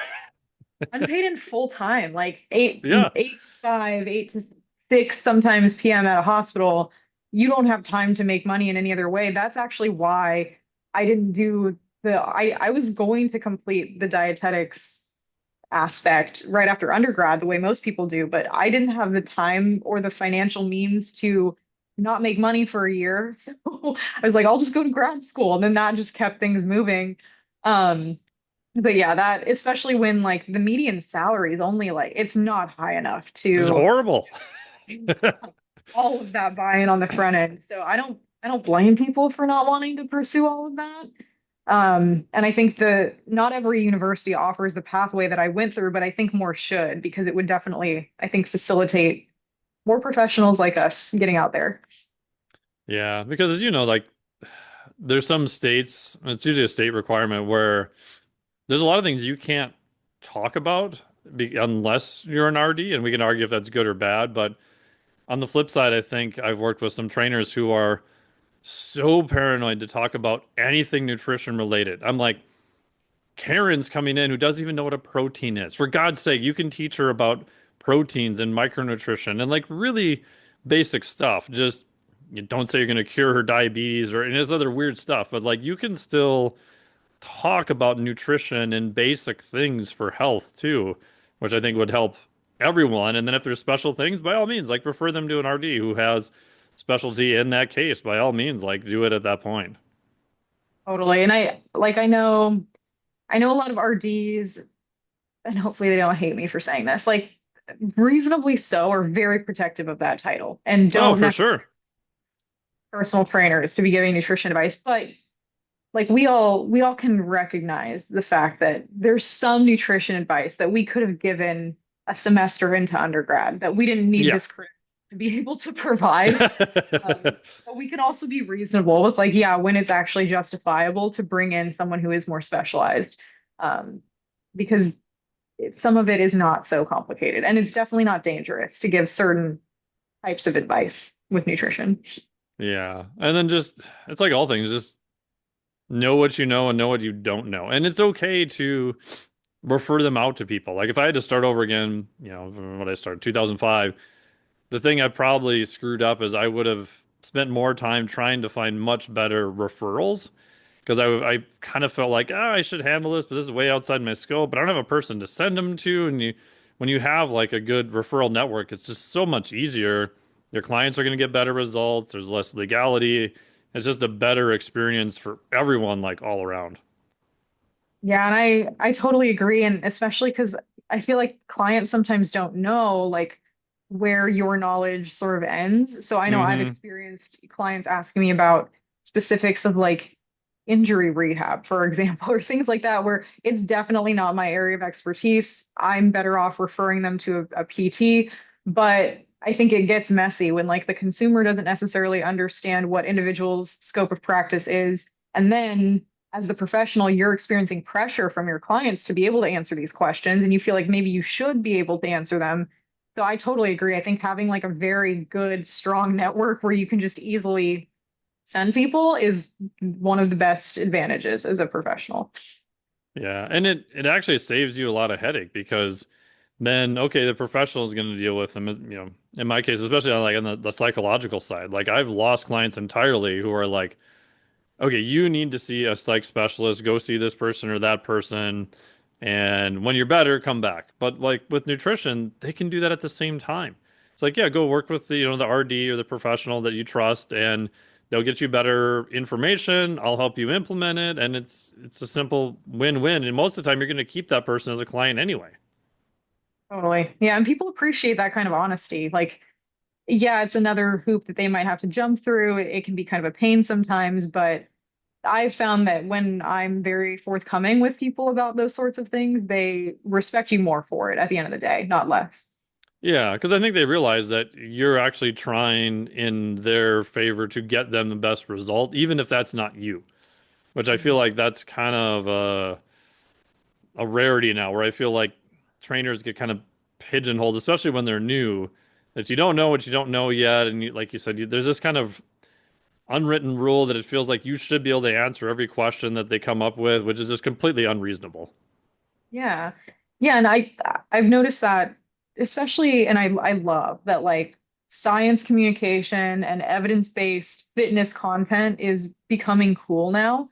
unpaid and full time, like Yeah, 8 to 5, 8 to 6, sometimes PM at a hospital. You don't have time to make money in any other way. That's actually why I didn't do I was going to complete the dietetics aspect right after undergrad, the way most people do, but I didn't have the time or the financial means to not make money for a year. So I was like, I'll just go to grad school. And then that just kept things moving. Um, but yeah, that especially when like the median salary is only like it's not high enough it's to horrible. all of that buy-in on the front end. So I don't blame people for not wanting to pursue all of that. And I think the not every university offers the pathway that I went through, but I think more should because it would definitely, I think, facilitate more professionals like us getting out there. Yeah, because as you know, like there's some states, it's usually a state requirement where there's a lot of things you can't talk about unless you're an RD, and we can argue if that's good or bad. But on the flip side, I think I've worked with some trainers who are so paranoid to talk about anything nutrition related. I'm like, Karen's coming in who doesn't even know what a protein is. For God's sake, you can teach her about proteins and micronutrition and like really basic stuff. Just you don't say you're going to cure her diabetes or any of this other weird stuff, but like you can still talk about nutrition and basic things for health too, which I think would help everyone. And then if there's special things, by all means, like refer them to an RD who has specialty in that case. By all means, like do it at that point. Totally. And I know a lot of RDs, and hopefully they don't hate me for saying this, like reasonably so are very protective of that title and Oh, don't for necessarily sure. personal trainers to be giving nutrition advice. But like we all can recognize the fact that there's some nutrition advice that we could have given a semester into undergrad that we didn't need Yeah. this career to be able to provide. But we can also be reasonable with like, yeah, when it's actually justifiable to bring in someone who is more specialized. Um, because some of it is not so complicated and it's definitely not dangerous to give certain types of advice with nutrition. Yeah. And then just, it's like all things, just know what you know and know what you don't know. And it's okay to refer them out to people. Like if I had to start over again, when I started 2005, the thing I probably screwed up is I would have spent more time trying to find much better referrals because I kind of felt like, I should handle this, but this is way outside my scope, but I don't have a person to send them to. And when you have like a good referral network, it's just so much easier. Your clients are going to get better results. There's less legality. It's just a better experience for everyone, like all around. Yeah, and I totally agree, and especially because I feel like clients sometimes don't know like where your knowledge sort of ends. So I know I've Hmm. experienced clients asking me about specifics of like injury rehab, for example, or things like that, where it's definitely not my area of expertise. I'm better off referring them to a PT, but I think it gets messy when like the consumer doesn't necessarily understand what individual's scope of practice is, and then as the professional, you're experiencing pressure from your clients to be able to answer these questions, and you feel like maybe you should be able to answer them. So I totally agree. I think having like a very good, strong network where you can just easily send people is one of the best advantages as a professional. Yeah, and it actually saves you a lot of headache because then okay, the professional is going to deal with them. In my case, especially on like on the psychological side, like I've lost clients entirely who are like, okay, you need to see a psych specialist, go see this person or that person, and when you're better, come back. But like with nutrition, they can do that at the same time. It's like, yeah, go work with the, the RD or the professional that you trust, and they'll get you better information. I'll help you implement it, and it's a simple win-win. And most of the time, you're going to keep that person as a client anyway. Totally. Yeah, and people appreciate that kind of honesty. Like, yeah, it's another hoop that they might have to jump through. It can be kind of a pain sometimes, but I've found that when I'm very forthcoming with people about those sorts of things, they respect you more for it at the end of the day, not less. Yeah, because I think they realize that you're actually trying in their favor to get them the best result, even if that's not you. Which I feel Mhm. like that's kind of a rarity now, where I feel like trainers get kind of pigeonholed, especially when they're new, that you don't know what you don't know yet, and like you said, there's this kind of unwritten rule that it feels like you should be able to answer every question that they come up with, which is just completely unreasonable. Yeah. Yeah, and I've noticed that especially and I love that like science communication and evidence-based fitness content is becoming cool now.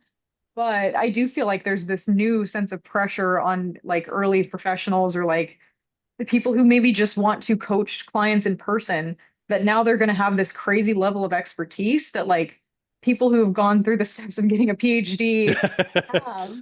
But I do feel like there's this new sense of pressure on like early professionals or like the people who maybe just want to coach clients in person, that now they're going to have this crazy level of expertise that like people who have gone through the steps of getting a PhD have.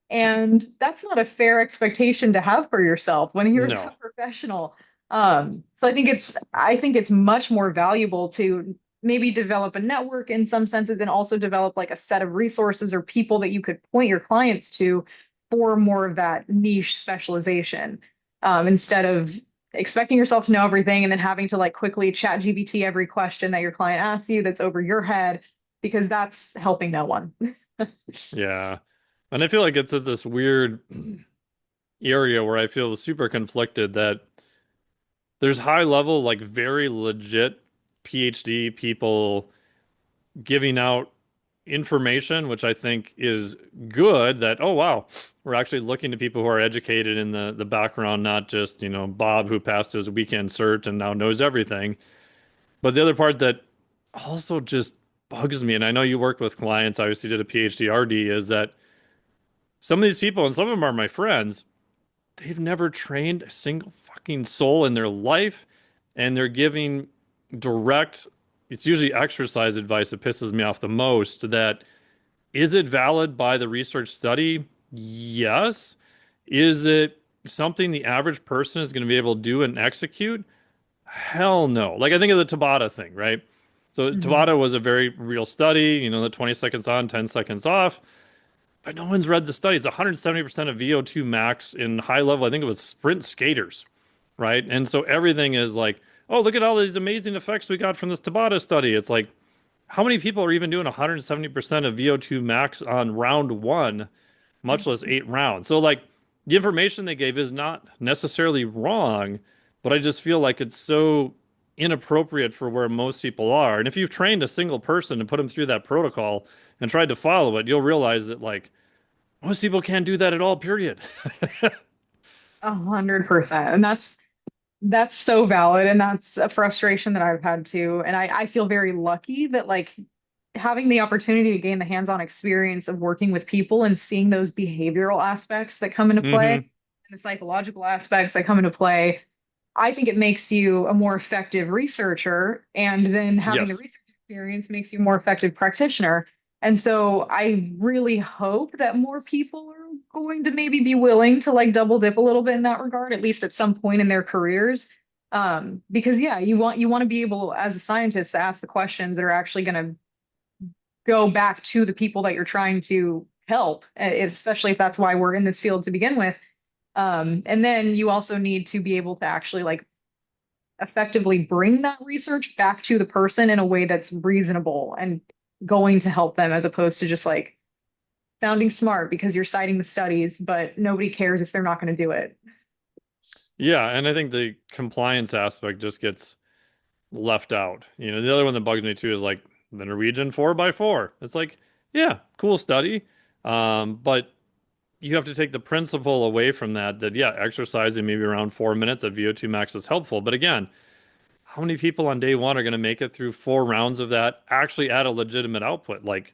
And that's not a fair expectation to have for yourself when you're No. that professional. So I think it's much more valuable to maybe develop a network in some senses and also develop like a set of resources or people that you could point your clients to for more of that niche specialization, instead of expecting yourself to know everything and then having to like quickly chat GPT every question that your client asks you that's over your head, because that's helping no one. Yeah. And I feel like it's at this weird area where I feel super conflicted that there's high level, like very legit PhD people giving out information, which I think is good that, oh wow, we're actually looking to people who are educated in the background, not just, Bob who passed his weekend cert and now knows everything. But the other part that also just bugs me, and I know you work with clients, I obviously did a PhD RD, is that some of these people, and some of them are my friends, they've never trained a single fucking soul in their life, and they're giving direct, it's usually exercise advice that pisses me off the most. That is it valid by the research study? Yes. Is it something the average person is going to be able to do and execute? Hell no. Like I think of the Tabata thing, right? So Mhm. Tabata was a very real study, the 20 seconds on, 10 seconds off. But no one's read the study. It's 170% of VO2 max in high level. I think it was sprint skaters, right? And so everything is like, oh, look at all these amazing effects we got from this Tabata study. It's like, how many people are even doing 170% of VO2 max on round one, much less 8 rounds? So, like, the information they gave is not necessarily wrong, but I just feel like it's so inappropriate for where most people are. And if you've trained a single person and put them through that protocol and tried to follow it, you'll realize that, like, most people can't do that at all, period. 100%. And that's so valid. And that's a frustration that I've had too. And I feel very lucky that like having the opportunity to gain the hands-on experience of working with people and seeing those behavioral aspects that come into play Hmm. and the psychological aspects that come into play, I think it makes you a more effective researcher. And then having the Yes. research experience makes you a more effective practitioner. And so I really hope that more people are going to maybe be willing to like double dip a little bit in that regard, at least at some point in their careers. Because yeah, you want to be able as a scientist to ask the questions that are actually going to go back to the people that you're trying to help, especially if that's why we're in this field to begin with. And then you also need to be able to actually like effectively bring that research back to the person in a way that's reasonable and going to help them, as opposed to just like sounding smart because you're citing the studies, but nobody cares if they're not going to do it. Yeah, and I think the compliance aspect just gets left out. The other one that bugs me too is like the Norwegian 4x4. It's like, yeah, cool study. But you have to take the principle away from that, that, yeah, exercising maybe around 4 minutes at VO2 max is helpful. But again, how many people on day one are going to make it through 4 rounds of that actually at a legitimate output? Like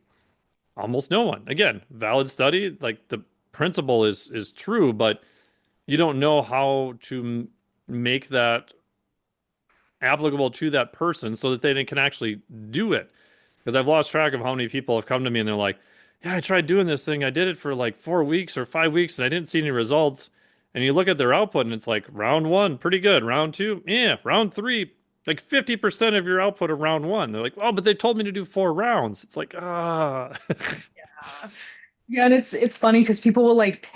almost no one. Again, valid study, like the principle is true, but you don't know how to make that applicable to that person so that they can actually do it. Because I've lost track of how many people have come to me and they're like, yeah, I tried doing this thing. I did it for like 4 weeks or 5 weeks and I didn't see any results. And you look at their output and it's like round one, pretty good. Round two, yeah. Round three, like 50% of your output of round one. They're like, oh, but they told me to do 4 rounds. It's like, ah. Yeah, and it's funny because people will like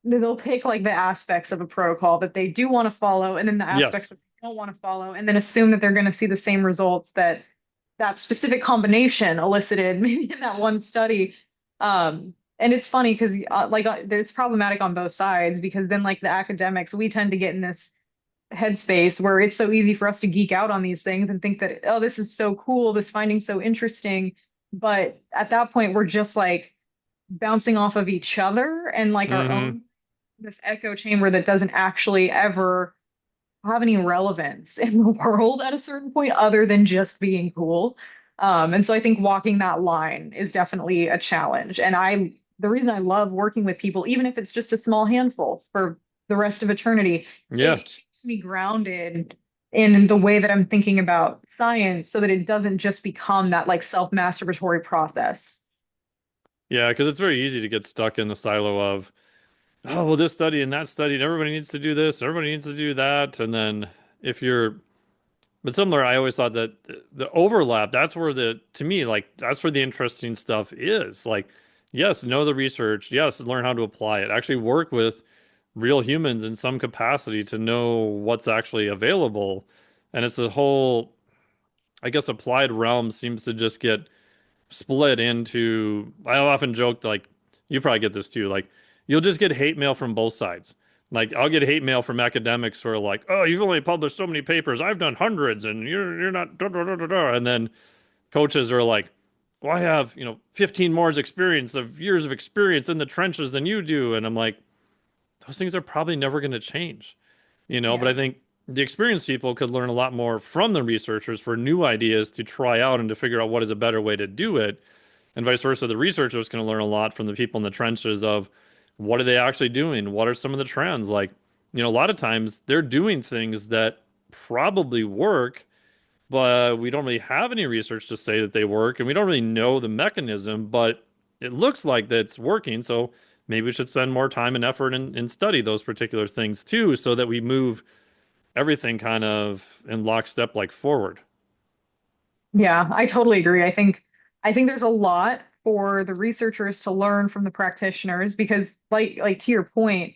they'll pick like the aspects of a protocol that they do want to follow, and then the aspects Yes. that they don't want to follow, and then assume that they're going to see the same results that that specific combination elicited maybe in that one study. And it's funny because it's problematic on both sides because then like the academics, we tend to get in this headspace where it's so easy for us to geek out on these things and think that, oh, this is so cool, this finding's so interesting. But at that point, we're just like bouncing off of each other and like our Hmm. own this echo chamber that doesn't actually ever have any relevance in the world at a certain point other than just being cool. And so I think walking that line is definitely a challenge. And the reason I love working with people, even if it's just a small handful for the rest of eternity, Yeah. it keeps me grounded in the way that I'm thinking about science so that it doesn't just become that like self-masturbatory process. Yeah. Because it's very easy to get stuck in the silo of, oh, well, this study and that study, and everybody needs to do this, everybody needs to do that. And then if you're, but similar, I always thought that the overlap, that's where to me, like, that's where the interesting stuff is. Like, yes, know the research. Yes, learn how to apply it. Actually work with real humans in some capacity to know what's actually available. And it's the whole, I guess, applied realm seems to just get split into, I often joke like you probably get this too, like you'll just get hate mail from both sides. Like I'll get hate mail from academics who are like, "Oh, you've only published so many papers. I've done hundreds and you're not da, da, da, da, da." And then coaches are like, "Well, I have, 15 more years of experience in the trenches than you do." And I'm like, those things are probably never going to change, but I Yeah. think the experienced people could learn a lot more from the researchers for new ideas to try out and to figure out what is a better way to do it. And vice versa, the researchers can learn a lot from the people in the trenches of what are they actually doing? What are some of the trends? Like, a lot of times they're doing things that probably work, but we don't really have any research to say that they work, and we don't really know the mechanism, but it looks like that's working. So maybe we should spend more time and effort and study those particular things too, so that we move everything kind of in lockstep, like forward. Yeah, I totally agree. I think there's a lot for the researchers to learn from the practitioners because like to your point,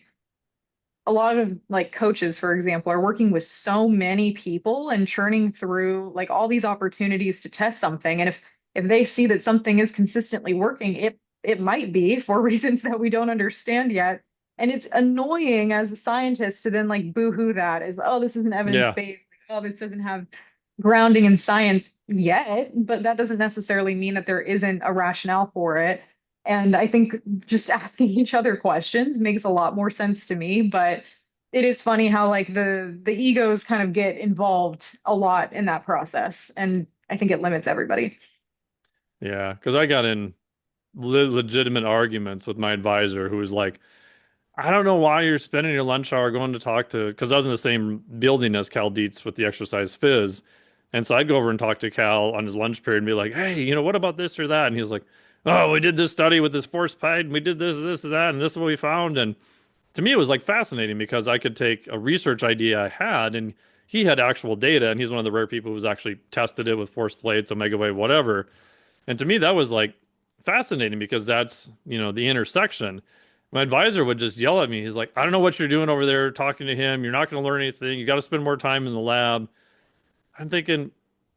a lot of like coaches, for example, are working with so many people and churning through like all these opportunities to test something. And if they see that something is consistently working, it might be for reasons that we don't understand yet. And it's annoying as a scientist to then like boo-hoo that as, oh, this isn't Yeah. evidence-based. Like, oh, this doesn't have grounding in science yet, but that doesn't necessarily mean that there isn't a rationale for it. And I think just asking each other questions makes a lot more sense to me. But it is funny how like the egos kind of get involved a lot in that process. And I think it limits everybody. Yeah. Because I got in legitimate arguments with my advisor who was like, I don't know why you're spending your lunch hour going to talk to, because I was in the same building as Cal Dietz with the exercise phys. And so I'd go over and talk to Cal on his lunch period and be like, hey, what about this or that? And he's like, oh, we did this study with this force pipe and we did this, and that, and this is what we found. And to me, it was like fascinating because I could take a research idea I had and he had actual data. And he's one of the rare people who's actually tested it with force plates, omega wave, whatever. And to me, that was like fascinating because that's, the intersection. My advisor would just yell at me. He's like, I don't know what you're doing over there talking to him. You're not going to learn anything. You got to spend more time in the lab. I'm thinking,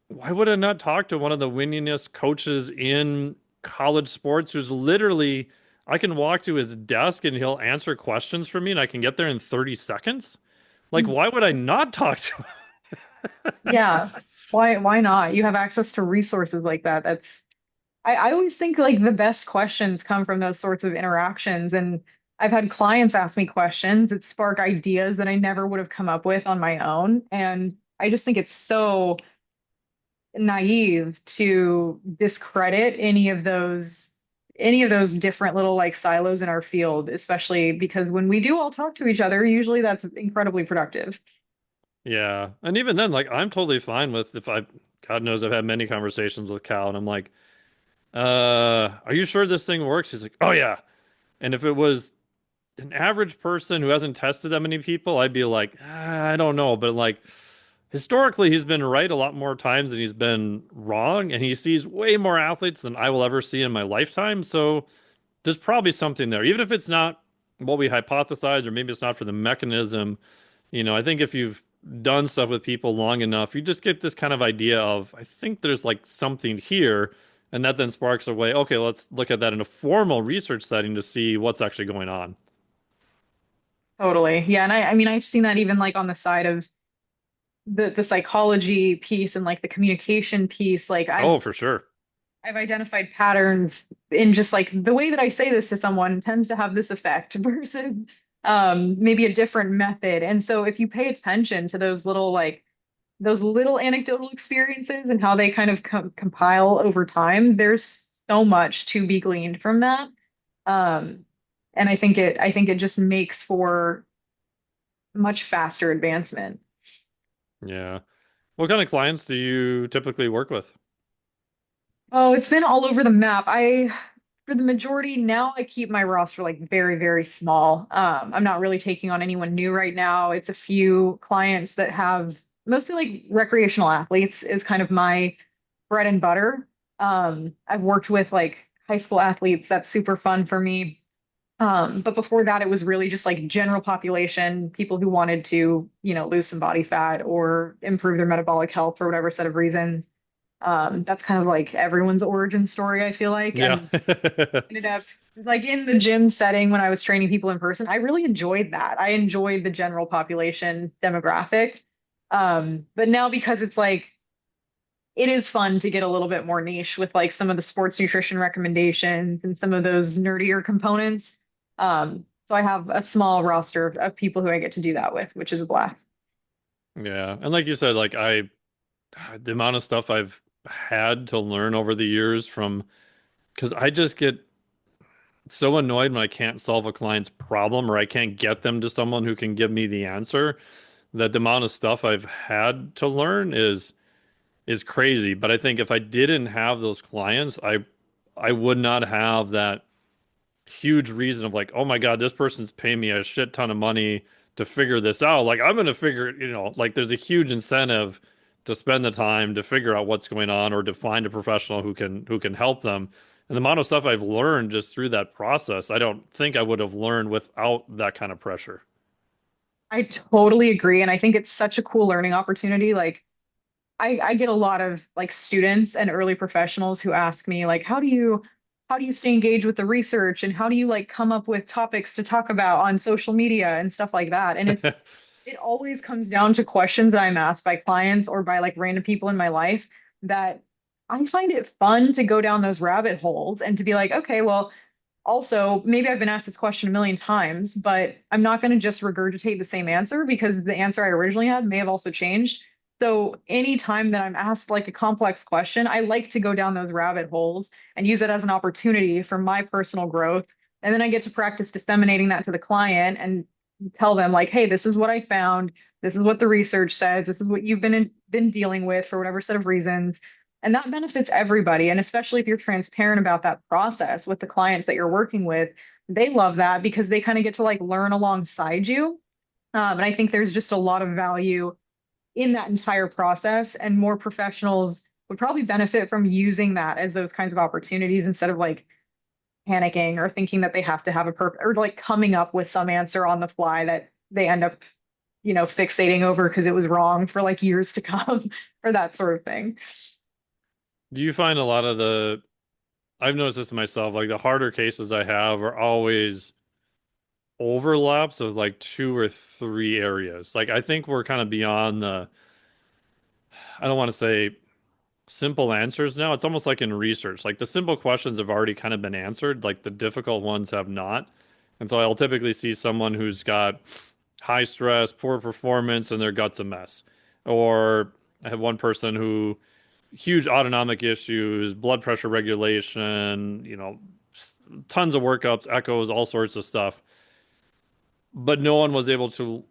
why would I not talk to one of the winningest coaches in college sports who's literally, I can walk to his desk and he'll answer questions for me and I can get there in 30 seconds? Like, why would I not talk to him? Yeah. Why not? You have access to resources like that. I always think like the best questions come from those sorts of interactions. And I've had clients ask me questions that spark ideas that I never would have come up with on my own. And I just think it's so naive to discredit any of those different little like silos in our field, especially because when we do all talk to each other, usually that's incredibly productive. Yeah. And even then, like I'm totally fine with if I God knows I've had many conversations with Cal and I'm like, are you sure this thing works? He's like, oh yeah. And if it was an average person who hasn't tested that many people, I'd be like, I don't know. But like historically, he's been right a lot more times than he's been wrong, and he sees way more athletes than I will ever see in my lifetime. So there's probably something there, even if it's not what we hypothesize, or maybe it's not for the mechanism. I think if you've done stuff with people long enough, you just get this kind of idea of, I think there's like something here. And that then sparks away, okay, let's look at that in a formal research setting to see what's actually going on. Totally. Yeah. And I mean, I've seen that even like on the side of the psychology piece and like the communication piece. Like Oh, for sure. I've identified patterns in just like the way that I say this to someone tends to have this effect versus maybe a different method. And so if you pay attention to those little anecdotal experiences and how they kind of compile over time, there's so much to be gleaned from that. Um, and I think it just makes for much faster advancement. Yeah. What kind of clients do you typically work with? Oh, it's been all over the map. For the majority now, I keep my roster like very, very small. I'm not really taking on anyone new right now. It's a few clients that have mostly like recreational athletes is kind of my bread and butter. I've worked with like high school athletes. That's super fun for me. But before that, it was really just like general population, people who wanted to, lose some body fat or improve their metabolic health for whatever set of reasons. That's kind of like everyone's origin story, I feel like. Yeah. And ended up like in the gym setting when I was training people in person, I really enjoyed that. I enjoyed the general population demographic. But now because it's like it is fun to get a little bit more niche with like some of the sports nutrition recommendations and some of those nerdier components. So I have a small roster of people who I get to do that with, which is a blast. Yeah. And like you said, like the amount of stuff I've had to learn over the years from, because I just get so annoyed when I can't solve a client's problem or I can't get them to someone who can give me the answer, that the amount of stuff I've had to learn is crazy. But I think if I didn't have those clients, I would not have that huge reason of like, oh my God, this person's paying me a shit ton of money to figure this out. Like I'm gonna figure, like there's a huge incentive to spend the time to figure out what's going on or to find a professional who can help them. And the amount of stuff I've learned just through that process, I don't think I would have learned without that kind of pressure. I totally agree. And I think it's such a cool learning opportunity. Like I get a lot of like students and early professionals who ask me like, how do you stay engaged with the research and how do you like come up with topics to talk about on social media and stuff like that? And it always comes down to questions that I'm asked by clients or by like random people in my life that I find it fun to go down those rabbit holes and to be like, okay, well, also, maybe I've been asked this question a million times, but I'm not going to just regurgitate the same answer because the answer I originally had may have also changed. So anytime that I'm asked like a complex question, I like to go down those rabbit holes and use it as an opportunity for my personal growth. And then I get to practice disseminating that to the client and tell them like, hey, this is what I found. This is what the research says. This is what you've been dealing with for whatever set of reasons. And that benefits everybody. And especially if you're transparent about that process with the clients that you're working with, they love that because they kind of get to like learn alongside you. And I think there's just a lot of value in that entire process, and more professionals would probably benefit from using that as those kinds of opportunities instead of like panicking or thinking that they have to have a perfect or like coming up with some answer on the fly that they end up, fixating over because it was wrong for like years to come or that sort of thing. Do you find a lot of I've noticed this myself, like the harder cases I have are always overlaps of like two or three areas. Like I think we're kind of beyond I don't want to say simple answers now. It's almost like in research. Like the simple questions have already kind of been answered, like the difficult ones have not. And so I'll typically see someone who's got high stress, poor performance, and their gut's a mess. Or I have one person who huge autonomic issues, blood pressure regulation, tons of workups, echoes, all sorts of stuff. But no one was able to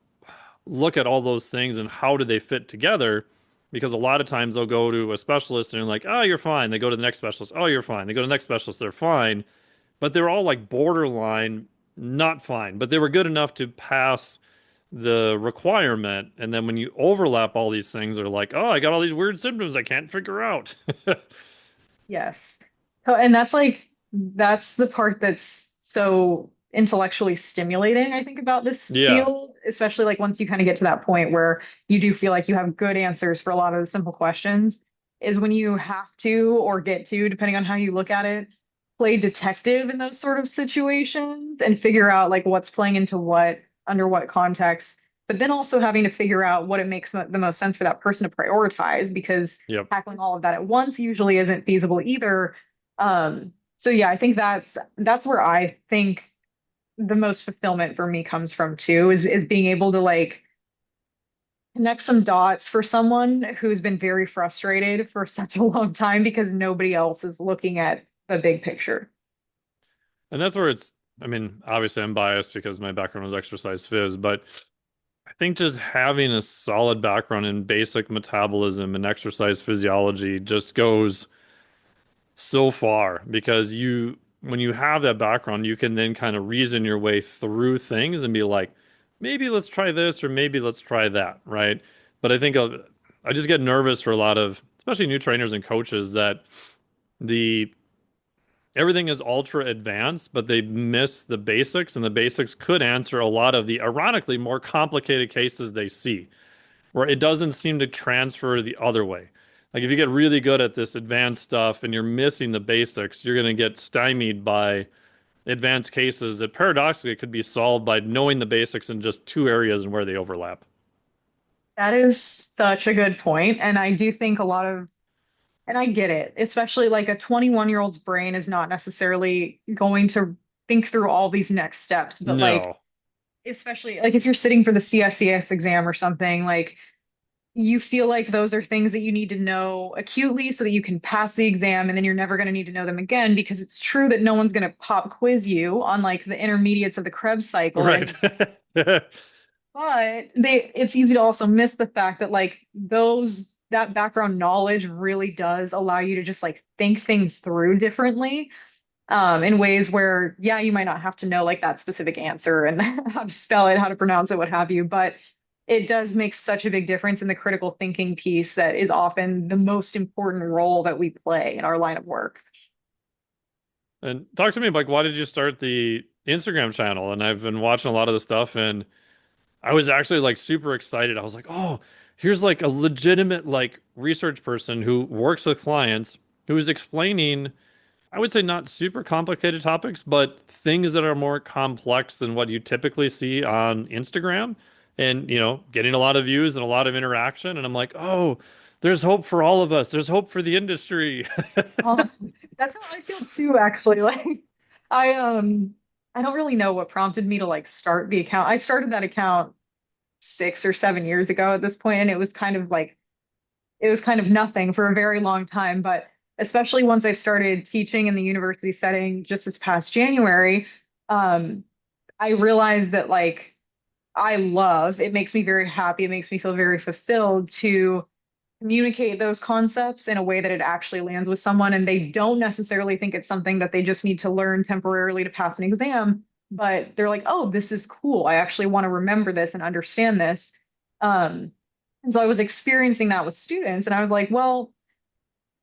look at all those things and how do they fit together, because a lot of times they'll go to a specialist and they're like, oh, you're fine. They go to the next specialist. Oh, you're fine. They go to the next specialist. They're fine. But they're all like borderline not fine, but they were good enough to pass the requirement. And then when you overlap all these things, they're like, oh, I got all these weird symptoms I can't figure out. Yes. So, and that's the part that's so intellectually stimulating, I think, about this Yeah. field, especially like once you kind of get to that point where you do feel like you have good answers for a lot of the simple questions, is when you have to or get to, depending on how you look at it, play detective in those sort of situations and figure out like what's playing into what, under what context, but then also having to figure out what it makes the most sense for that person to prioritize because Yep. tackling all of that at once usually isn't feasible either. So yeah, I think that's where I think the most fulfillment for me comes from too, is being able to like connect some dots for someone who's been very frustrated for such a long time because nobody else is looking at the big picture. And that's where I mean, obviously I'm biased because my background was exercise phys, but I think just having a solid background in basic metabolism and exercise physiology just goes so far, because when you have that background, you can then kind of reason your way through things and be like, maybe let's try this or maybe let's try that, right? But I just get nervous for a lot of, especially new trainers and coaches, that the everything is ultra advanced, but they miss the basics, and the basics could answer a lot of the ironically more complicated cases they see, where it doesn't seem to transfer the other way. Like if you get really good at this advanced stuff and you're missing the basics, you're going to get stymied by advanced cases that paradoxically could be solved by knowing the basics in just two areas and where they overlap. That is such a good point. And I do think a lot of, and I get it, especially like a 21-year-old's brain is not necessarily going to think through all these next steps, but like, No. especially like if you're sitting for the CSCS exam or something, like you feel like those are things that you need to know acutely so that you can pass the exam and then you're never going to need to know them again because it's true that no one's going to pop quiz you on like the intermediates of the Krebs cycle at Right. any, but it's easy to also miss the fact that like that background knowledge really does allow you to just like think things through differently in ways where, yeah, you might not have to know like that specific answer and how to spell it, how to pronounce it, what have you, but it does make such a big difference in the critical thinking piece that is often the most important role that we play in our line of work. And talk to me, like, why did you start the Instagram channel? And I've been watching a lot of the stuff, and I was actually like super excited. I was like, oh, here's like a legitimate like research person who works with clients who is explaining, I would say not super complicated topics, but things that are more complex than what you typically see on Instagram, and getting a lot of views and a lot of interaction. And I'm like, oh, there's hope for all of us. There's hope for the industry. Oh, that's how I feel too, actually. Like I I don't really know what prompted me to like start the account. I started that account 6 or 7 years ago at this point, and it was kind of like it was kind of nothing for a very long time. But especially once I started teaching in the university setting just this past January, um, I realized that like it makes me very happy. It makes me feel very fulfilled to communicate those concepts in a way that it actually lands with someone and they don't necessarily think it's something that they just need to learn temporarily to pass an exam, but they're like, oh, this is cool. I actually want to remember this and understand this. And so I was experiencing that with students, and I was like, well,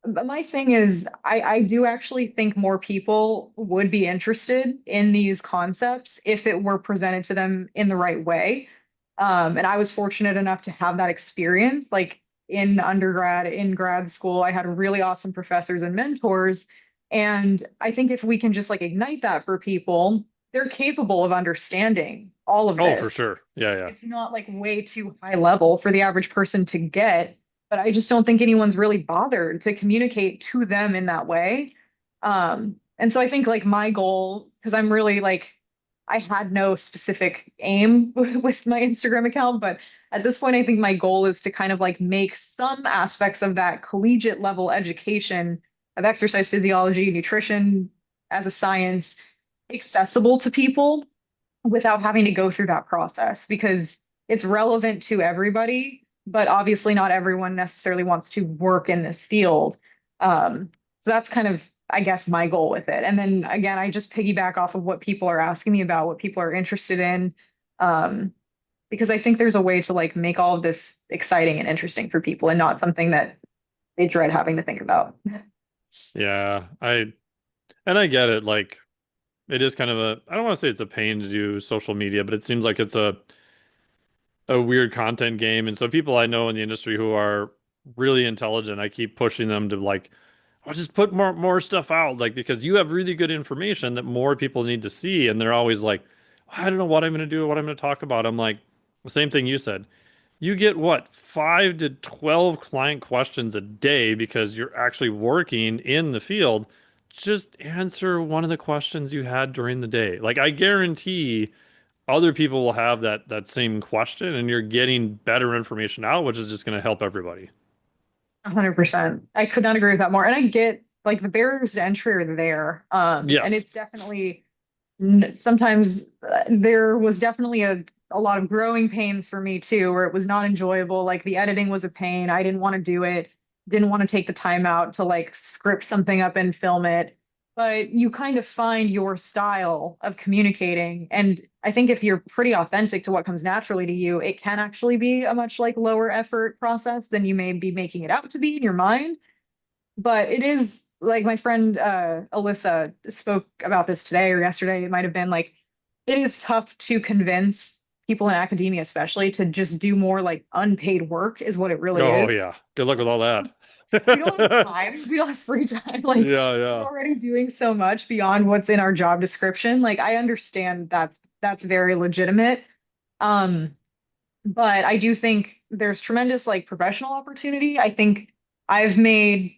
but my thing is, I do actually think more people would be interested in these concepts if it were presented to them in the right way. And I was fortunate enough to have that experience. Like in undergrad, in grad school, I had really awesome professors and mentors. And I think if we can just like ignite that for people, they're capable of understanding all of Oh, for this. sure. Yeah, yeah. It's not like way too high level for the average person to get, but I just don't think anyone's really bothered to communicate to them in that way. And so I think like my goal, because I'm really like, I had no specific aim with my Instagram account, but at this point, I think my goal is to kind of like make some aspects of that collegiate level education of exercise physiology, nutrition as a science accessible to people without having to go through that process because it's relevant to everybody, but obviously not everyone necessarily wants to work in this field. So that's kind of, I guess, my goal with it. And then again, I just piggyback off of what people are asking me about, what people are interested in, um, because I think there's a way to like make all of this exciting and interesting for people and not something that they dread having to think about. Yeah, I get it. Like it is kind of a, I don't want to say it's a pain to do social media, but it seems like it's a weird content game. And so people I know in the industry who are really intelligent, I keep pushing them to like, I'll just put more stuff out, like because you have really good information that more people need to see. And they're always like, I don't know what I'm going to do, what I'm going to talk about. I'm like, the same thing you said. You get what, 5 to 12 client questions a day because you're actually working in the field. Just answer one of the questions you had during the day. Like I guarantee other people will have that same question and you're getting better information out, which is just going to help everybody. 100%. I could not agree with that more. And I get like the barriers to entry are there. And Yes. it's definitely sometimes there was definitely a lot of growing pains for me too, where it was not enjoyable. Like the editing was a pain. I didn't want to do it, didn't want to take the time out to like script something up and film it. But you kind of find your style of communicating. And I think if you're pretty authentic to what comes naturally to you, it can actually be a much like lower effort process than you may be making it out to be in your mind. But it is like my friend Alyssa spoke about this today or yesterday. It might have been like it is tough to convince people in academia, especially, to just do more like unpaid work, is what it really Oh is. yeah. Good luck with all that. We don't have time. We don't have free time. Like Yeah, we're yeah. already doing so much beyond what's in our job description. Like I understand that's very legitimate. Um, but I do think there's tremendous like professional opportunity. I think I've made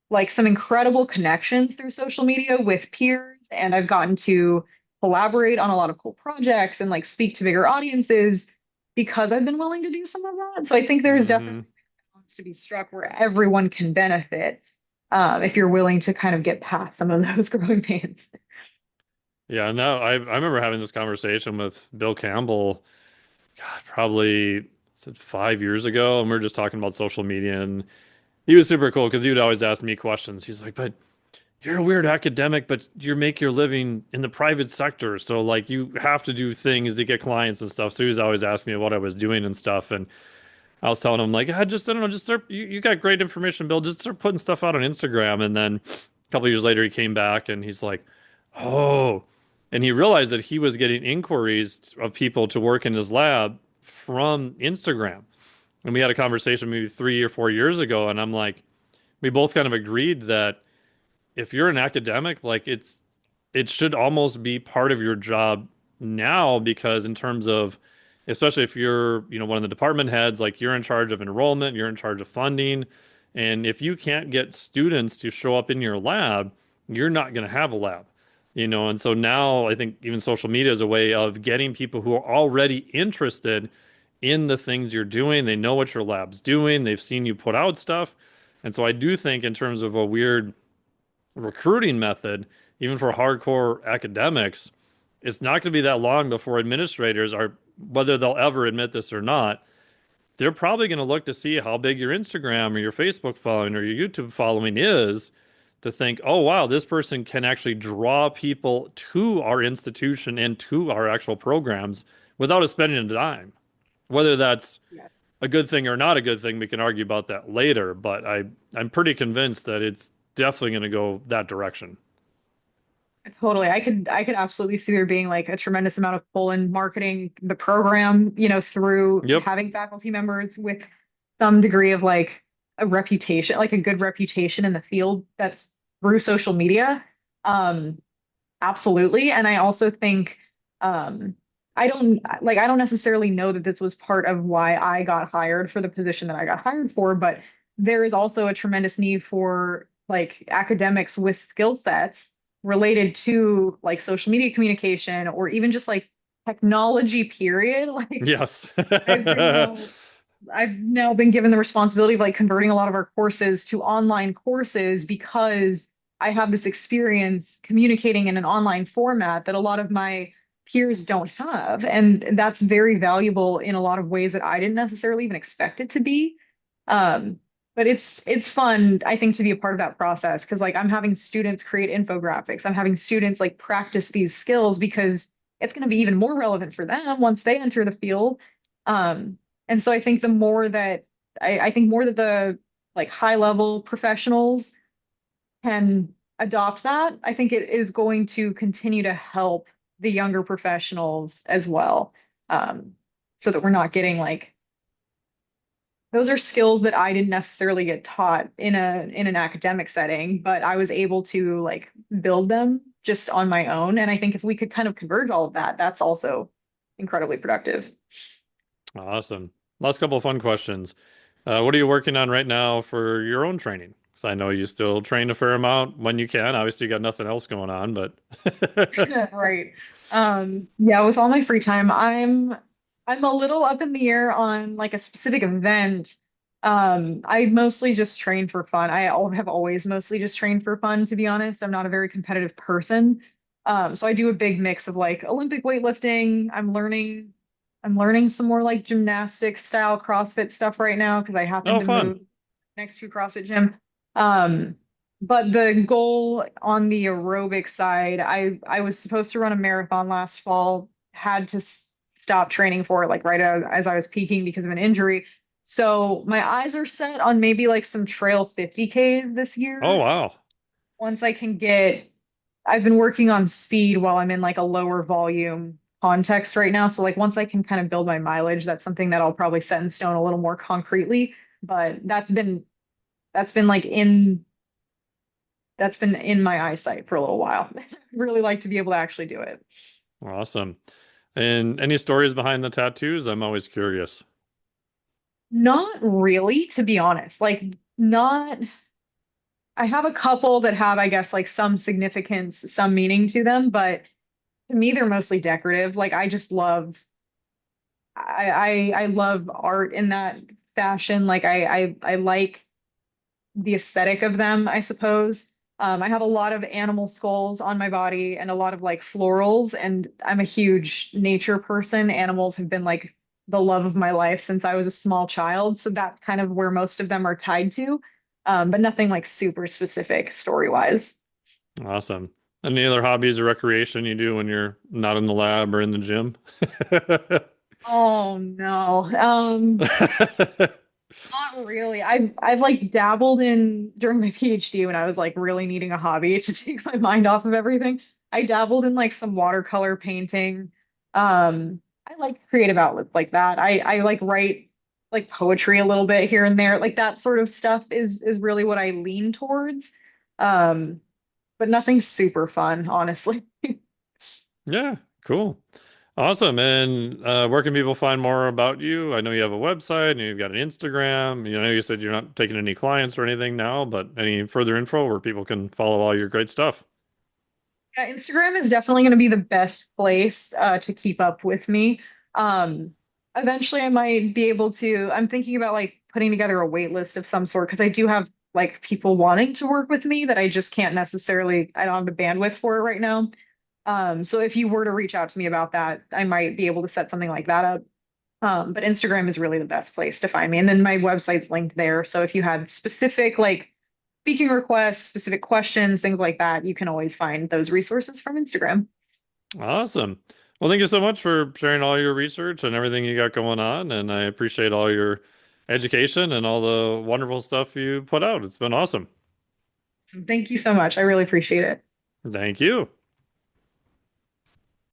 like some incredible connections through social media with peers, and I've gotten to collaborate on a lot of cool projects and like speak to bigger audiences because I've been willing to do some of that. So I think there's definitely Hmm. a balance to be struck where everyone can benefit if you're willing to kind of get past some of those growing pains. Yeah, no, I remember having this conversation with Bill Campbell, God, probably said 5 years ago, and we are just talking about social media, and he was super cool because he would always ask me questions. He's like, "But you're a weird academic, but you make your living in the private sector, so like you have to do things to get clients and stuff." So he was always asking me what I was doing and stuff, and I was telling him like, I don't know, just start. You got great information, Bill. Just start putting stuff out on Instagram. And then a couple of years later, he came back and he's like, oh, and he realized that he was getting inquiries of people to work in his lab from Instagram. And we had a conversation maybe 3 or 4 years ago, and I'm like, we both kind of agreed that if you're an academic, like it should almost be part of your job now because in terms of especially if you're, one of the department heads, like you're in charge of enrollment, you're in charge of funding, and if you can't get students to show up in your lab, you're not going to have a lab. And so now I think even social media is a way of getting people who are already interested in the things you're doing. They know what your lab's doing. They've seen you put out stuff. And so I do think in terms of a weird recruiting method, even for hardcore academics, it's not going to be that long before administrators are, whether they'll ever admit this or not, they're probably going to look to see how big your Instagram or your Facebook following or your YouTube following is to think, oh, wow, this person can actually draw people to our institution and to our actual programs without us spending a dime. Whether that's Yeah, a good thing or not a good thing, we can argue about that later, but I'm pretty convinced that it's definitely going to go that direction. totally. I could absolutely see there being like a tremendous amount of pull in marketing the program, through Yep. having faculty members with some degree of like a reputation, like a good reputation in the field that's through social media. Um, Absolutely. And I also think, um, I don't necessarily know that this was part of why I got hired for the position that I got hired for, but there is also a tremendous need for like academics with skill sets related to like social media communication or even just like technology, period. Like Yes. I've been I've now been given the responsibility of like converting a lot of our courses to online courses because I have this experience communicating in an online format that a lot of my peers don't have. And that's very valuable in a lot of ways that I didn't necessarily even expect it to be. Um, but it's fun, I think, to be a part of that process because like I'm having students create infographics. I'm having students like practice these skills because it's going to be even more relevant for them once they enter the field. Um, and so I think the more that I think more that the like high level professionals can adopt that, I think it is going to continue to help the younger professionals as well. Um, so that we're not getting like those are skills that I didn't necessarily get taught in an academic setting, but I was able to like build them just on my own. And I think if we could kind of converge all of that, that's also incredibly productive. Awesome. Last couple of fun questions. What are you working on right now for your own training? Because I know you still train a fair amount when you can. Obviously, you got nothing else going on, but Right. Yeah, with all my free time, I'm a little up in the air on like a specific event. I mostly just train for fun. Have always mostly just trained for fun, to be honest. I'm not a very competitive person. So I do a big mix of like Olympic weightlifting. I'm learning some more like gymnastics style CrossFit stuff right now because I happen oh, to fun. move next to a CrossFit gym. Um, but the goal on the aerobic side, I was supposed to run a marathon last fall, had to stop training for it like right as I was peaking because of an injury. So my eyes are set on maybe like some trail 50Ks this Oh, year. wow. Once I can get, I've been working on speed while I'm in like a lower volume context right now. So like once I can kind of build my mileage, that's something that I'll probably set in stone a little more concretely. But that's been like in that's been in my eyesight for a little while. I'd really like to be able to actually do it. Awesome. And any stories behind the tattoos? I'm always curious. Not really, to be honest. Like, not, I have a couple that have, I guess, like some significance, some meaning to them, but to me, they're mostly decorative. Like, I just love, I love art in that fashion. Like, I like the aesthetic of them, I suppose. I have a lot of animal skulls on my body and a lot of like florals, and I'm a huge nature person. Animals have been like the love of my life since I was a small child, so that's kind of where most of them are tied to, but nothing like super specific story-wise. Awesome. Any other hobbies or recreation you do when you're not in the lab or in the gym? Oh no. Not really. I've like dabbled in during my PhD when I was like really needing a hobby to take my mind off of everything. I dabbled in like some watercolor painting. I like creative outlets like that. I like write like poetry a little bit here and there. Like that sort of stuff is really what I lean towards. Um, but nothing super fun, honestly. Yeah, cool. Awesome. And where can people find more about you? I know you have a website and you've got an Instagram. You know, you said you're not taking any clients or anything now, but any further info where people can follow all your great stuff? Yeah, Instagram is definitely going to be the best place to keep up with me. Um, Eventually, I might be able to. I'm thinking about like putting together a wait list of some sort because I do have like people wanting to work with me that I just can't necessarily. I don't have the bandwidth for it right now. So if you were to reach out to me about that, I might be able to set something like that up. But Instagram is really the best place to find me. And then my website's linked there. So if you had specific like speaking requests, specific questions, things like that, you can always find those resources from Instagram. Awesome. Well, thank you so much for sharing all your research and everything you got going on. And I appreciate all your education and all the wonderful stuff you put out. It's been awesome. So thank you so much. I really appreciate it. Thank you.